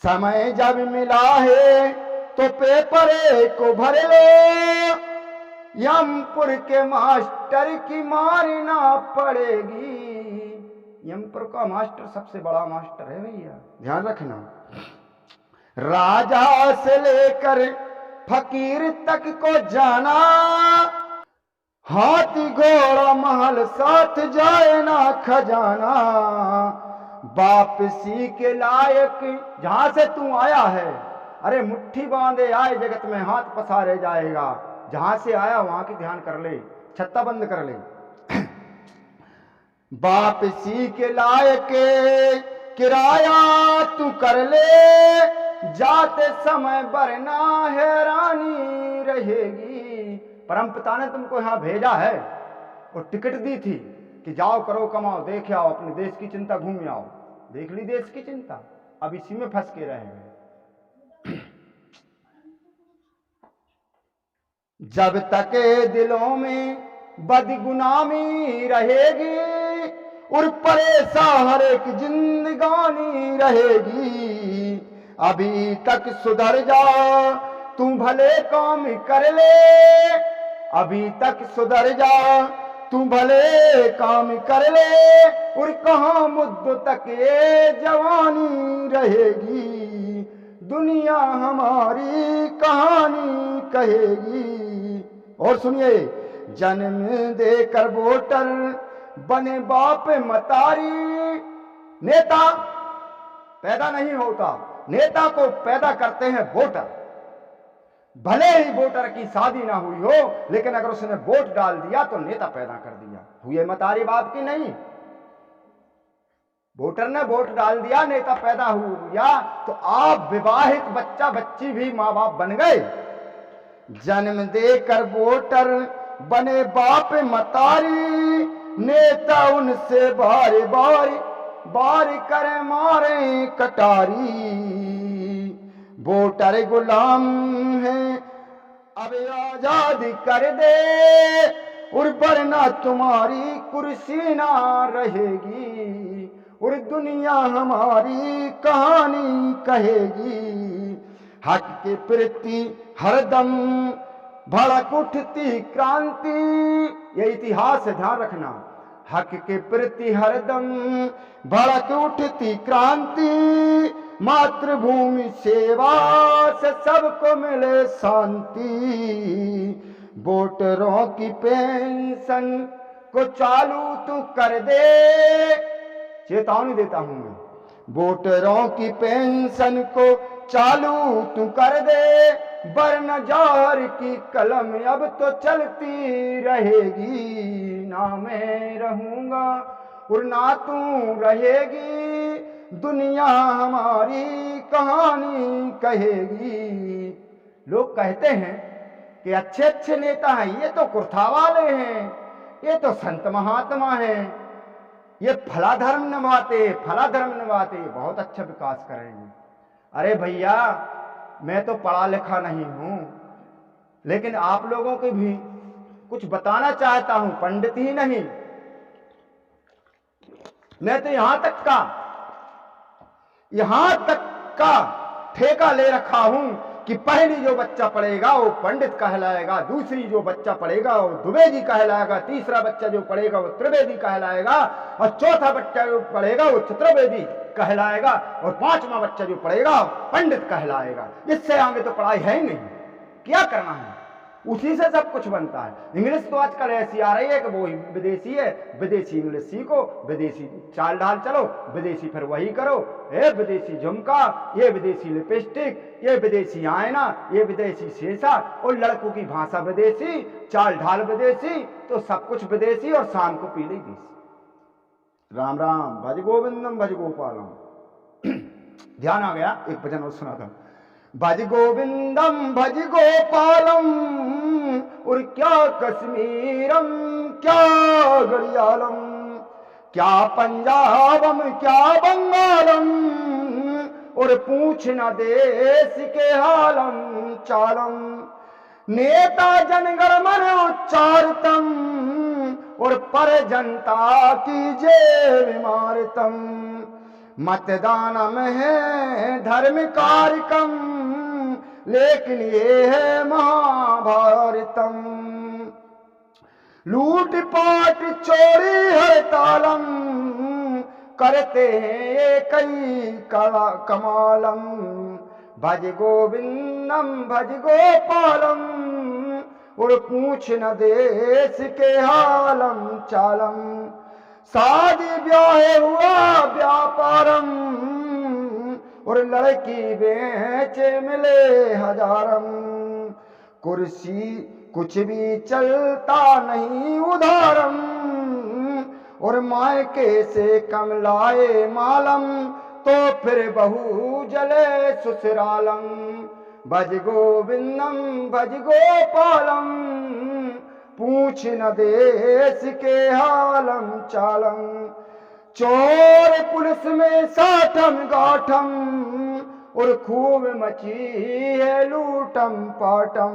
समय जब मिला है तो पेपर को भर लो, यमपुर के मास्टर की मारना पड़ेगी। यमपुर का मास्टर सबसे बड़ा मास्टर है भैया, ध्यान रखना। राजा से लेकर फकीर तक को जाना, हाथी घोड़ा महल साथ जाए ना खजाना। वापसी के लायक जहां से तू आया है, अरे मुट्ठी बांधे आए जगत में हाथ पसारे जाएगा। जहां से आया वहां की ध्यान कर ले, छत्ता बंद कर ले। वापसी के लायक किराया तू कर ले, जाते समय वरना हैरानी रहेगी। परमपिता ने तुमको यहां भेजा है और टिकट दी थी कि जाओ करो कमाओ, देख आओ, अपने देश की चिंता घूम आओ। देख ली देश की चिंता, अब इसी में फंस के रहेंगे। जब तक दिलों में बदगुनामी रहेगी और परेशा हर एक जिंदगानी रहेगी। अभी तक सुधर जा तू भले काम कर ले, अभी तक सुधर जा तू भले काम कर ले, और कहाँ मुद्दों तक ये जवानी रहेगी। दुनिया हमारी कहानी कहेगी। और सुनिए, जन्म देकर वोटर बने बाप मतारी। नेता पैदा नहीं होता, नेता को पैदा करते हैं वोटर। भले ही वोटर की शादी ना हुई हो, लेकिन अगर उसने वोट डाल दिया तो नेता पैदा कर दिया। हुए मतारी बाप की नहीं, वोटर ने वोट डाल दिया, नेता पैदा हुआ। तो आप विवाहित बच्चा बच्ची भी माँ बाप बन गए। जन्म देकर वोटर बने बाप मतारी, नेता उनसे बारी बारी बारी करे मारे कटारी। वोटर गुलाम है अब आजाद कर दे, और वरना तुम्हारी कुर्सी ना रहेगी, और दुनिया हमारी कहानी कहेगी। हक के प्रति हरदम भड़क उठती क्रांति, ये इतिहास है, ध्यान रखना। हक के प्रति हरदम भड़क उठती क्रांति, मातृभूमि सेवा से सबको मिले शांति। वोटरों की पेंशन को चालू तू कर दे, चेतावनी देता हूं मैं। वोटरों की पेंशन को चालू तू कर दे, वरना जौहर की कलम अब तो चलती रहेगी। ना मैं रहूंगा और ना तू रहेगी, दुनिया हमारी कहानी कहेगी। लोग कहते हैं कि अच्छे अच्छे नेता हैं, ये तो कुर्ता वाले हैं, ये तो संत महात्मा हैं, ये फला धर्म निभाते फला धर्म निभाते, बहुत अच्छा विकास करेंगे। अरे भैया, मैं तो पढ़ा लिखा नहीं हूं, लेकिन आप लोगों को भी कुछ बताना चाहता हूं। पंडित ही नहीं, मैं तो यहां तक का ठेका ले रखा हूं कि पहली जो बच्चा पढ़ेगा वो पंडित कहलाएगा, दूसरी जो बच्चा पढ़ेगा वो द्विवेदी कहलाएगा, तीसरा बच्चा जो पढ़ेगा वो त्रिवेदी कहलाएगा, और चौथा बच्चा जो पढ़ेगा वो चतुर्वेदी कहलाएगा, और पांचवा बच्चा जो पढ़ेगा पंडित कहलाएगा। इससे आगे तो पढ़ाई है ही नहीं, क्या करना है, उसी से सब कुछ बनता है। इंग्लिश तो आजकल ऐसी आ रही है कि वो विदेशी है, विदेशी इंग्लिश सीखो, विदेशी चाल ढाल चलो, विदेशी फिर वही करो। ये विदेशी झुमका, ये विदेशी लिपस्टिक, ये विदेशी आईना, ये विदेशी शीशा, और लड़कों की भाषा विदेशी, चाल ढाल विदेशी, तो सब कुछ विदेशी, और शाम को पीले देसी। राम राम, भज गोविंदम भज गोपालम। ध्यान आ गया, एक भजन और सुना था। भज गोविंदम भज गोपालम, और क्या कश्मीरम क्या गड़ियालम, क्या पंजाबम क्या बंगालम, और पूछ न देश के हालम चालम। नेता जनगण मन उच्चारतम, और पर जनता की जय विमारतम। मतदानम है धर्म कार्यक्रम, लेकिन ये है महाभारतम। लूट पाट चोरी हड़तालम, करते हैं ये कई कमालम। भज गोविंदम भज गोपालम, और पूछ न देश के हालम चालम। शादी ब्याह हुआ व्यापारम, और लड़की बेचे मिले हजारम। कुर्सी कुछ भी चलता नहीं उधारम, और मायके से कम लाए मालम, तो फिर बहू जले ससुरालम। भज गोविंदम भज गोपालम, पूछ न देश के हालम चालम। चोर पुलिस में साठम गाठम, और खूब मची है लूटम पाटम।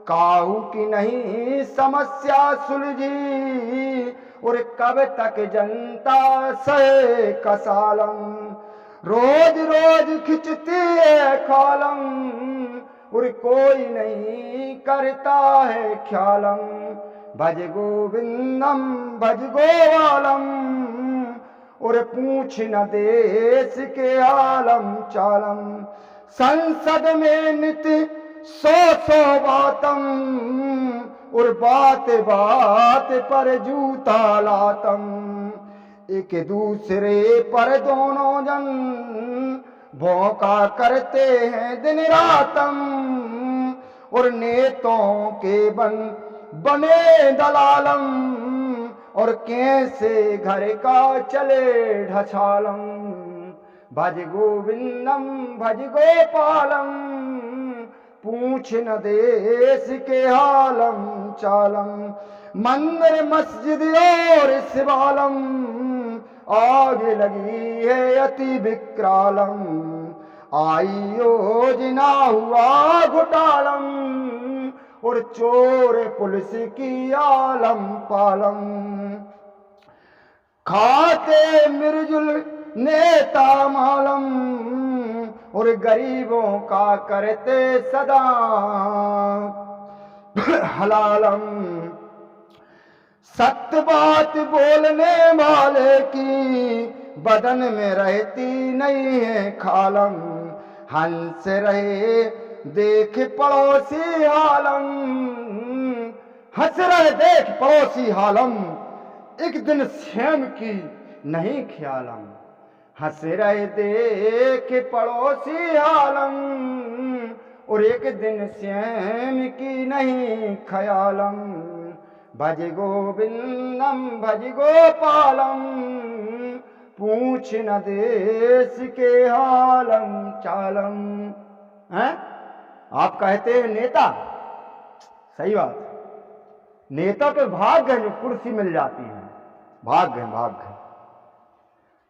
काहू की नहीं समस्या सुलझी, और कब तक जनता सहे कसालम, रोज रोज खिंचती है कॉलम और कोई नहीं करता है ख्यालम, भज गोविंदम भज गोवालम और पूछ न देश के आलम चालम, संसद में नित सौ बातम और बात बात पर जूता लातम, एक दूसरे पर दोनों जन भौंका करते हैं दिन रातम और नेताओं के बने दलालम और कैसे घर का चले ढसालम, भज गोविंदम भज गोपालम पूछ न देश के हालम चालम, मंदिर मस्जिद और शिवालम आगे लगी है अति विकरालम, आई योजना हुआ घोटालम और चोर पुलिस की आलम पालम, खाते मिर्जुल नेता मालम और गरीबों का करते सदा हलालम, सत्य बात बोलने वाले की बदन में रहती नहीं है खालम, हंस रहे देख पड़ोसी हालम, हंस रहे देख पड़ोसी हालम, एक दिन स्वयं की नहीं ख्यालम, हंस रहे देख पड़ोसी हालम और एक दिन स्वयं की नहीं ख्यालम, भज गोविंदम भज गोपालम पूछ न देश के हालम चालम। हैं? आप कहते हैं नेता, सही बात, नेता के भाग्य जो कुर्सी मिल जाती है, भाग्य भाग्य,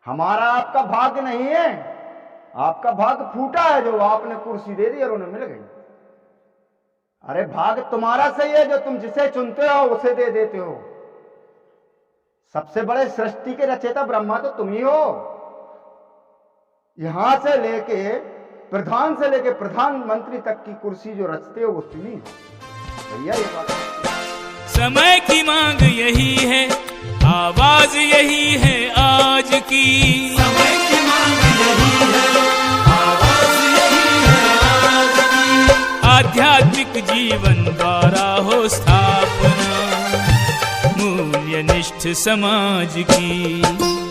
हमारा आपका भाग्य नहीं है, आपका भाग्य फूटा है जो आपने कुर्सी दे दी और उन्हें मिल गई। अरे भाग्य तुम्हारा सही है जो तुम जिसे चुनते हो उसे दे देते हो। सबसे बड़े सृष्टि के रचयिता ब्रह्मा तो तुम ही हो। यहां से लेके प्रधान से लेके प्रधानमंत्री तक की कुर्सी जो रचते हो वो तुम ही हो। भैया ये बात समय की मांग यही है, आवाज यही है आज की, समय की मांग यही है, आवाज यही है आज की, आध्यात्मिक जीवन द्वारा हो स्थापना मूल्यनिष्ठ समाज की।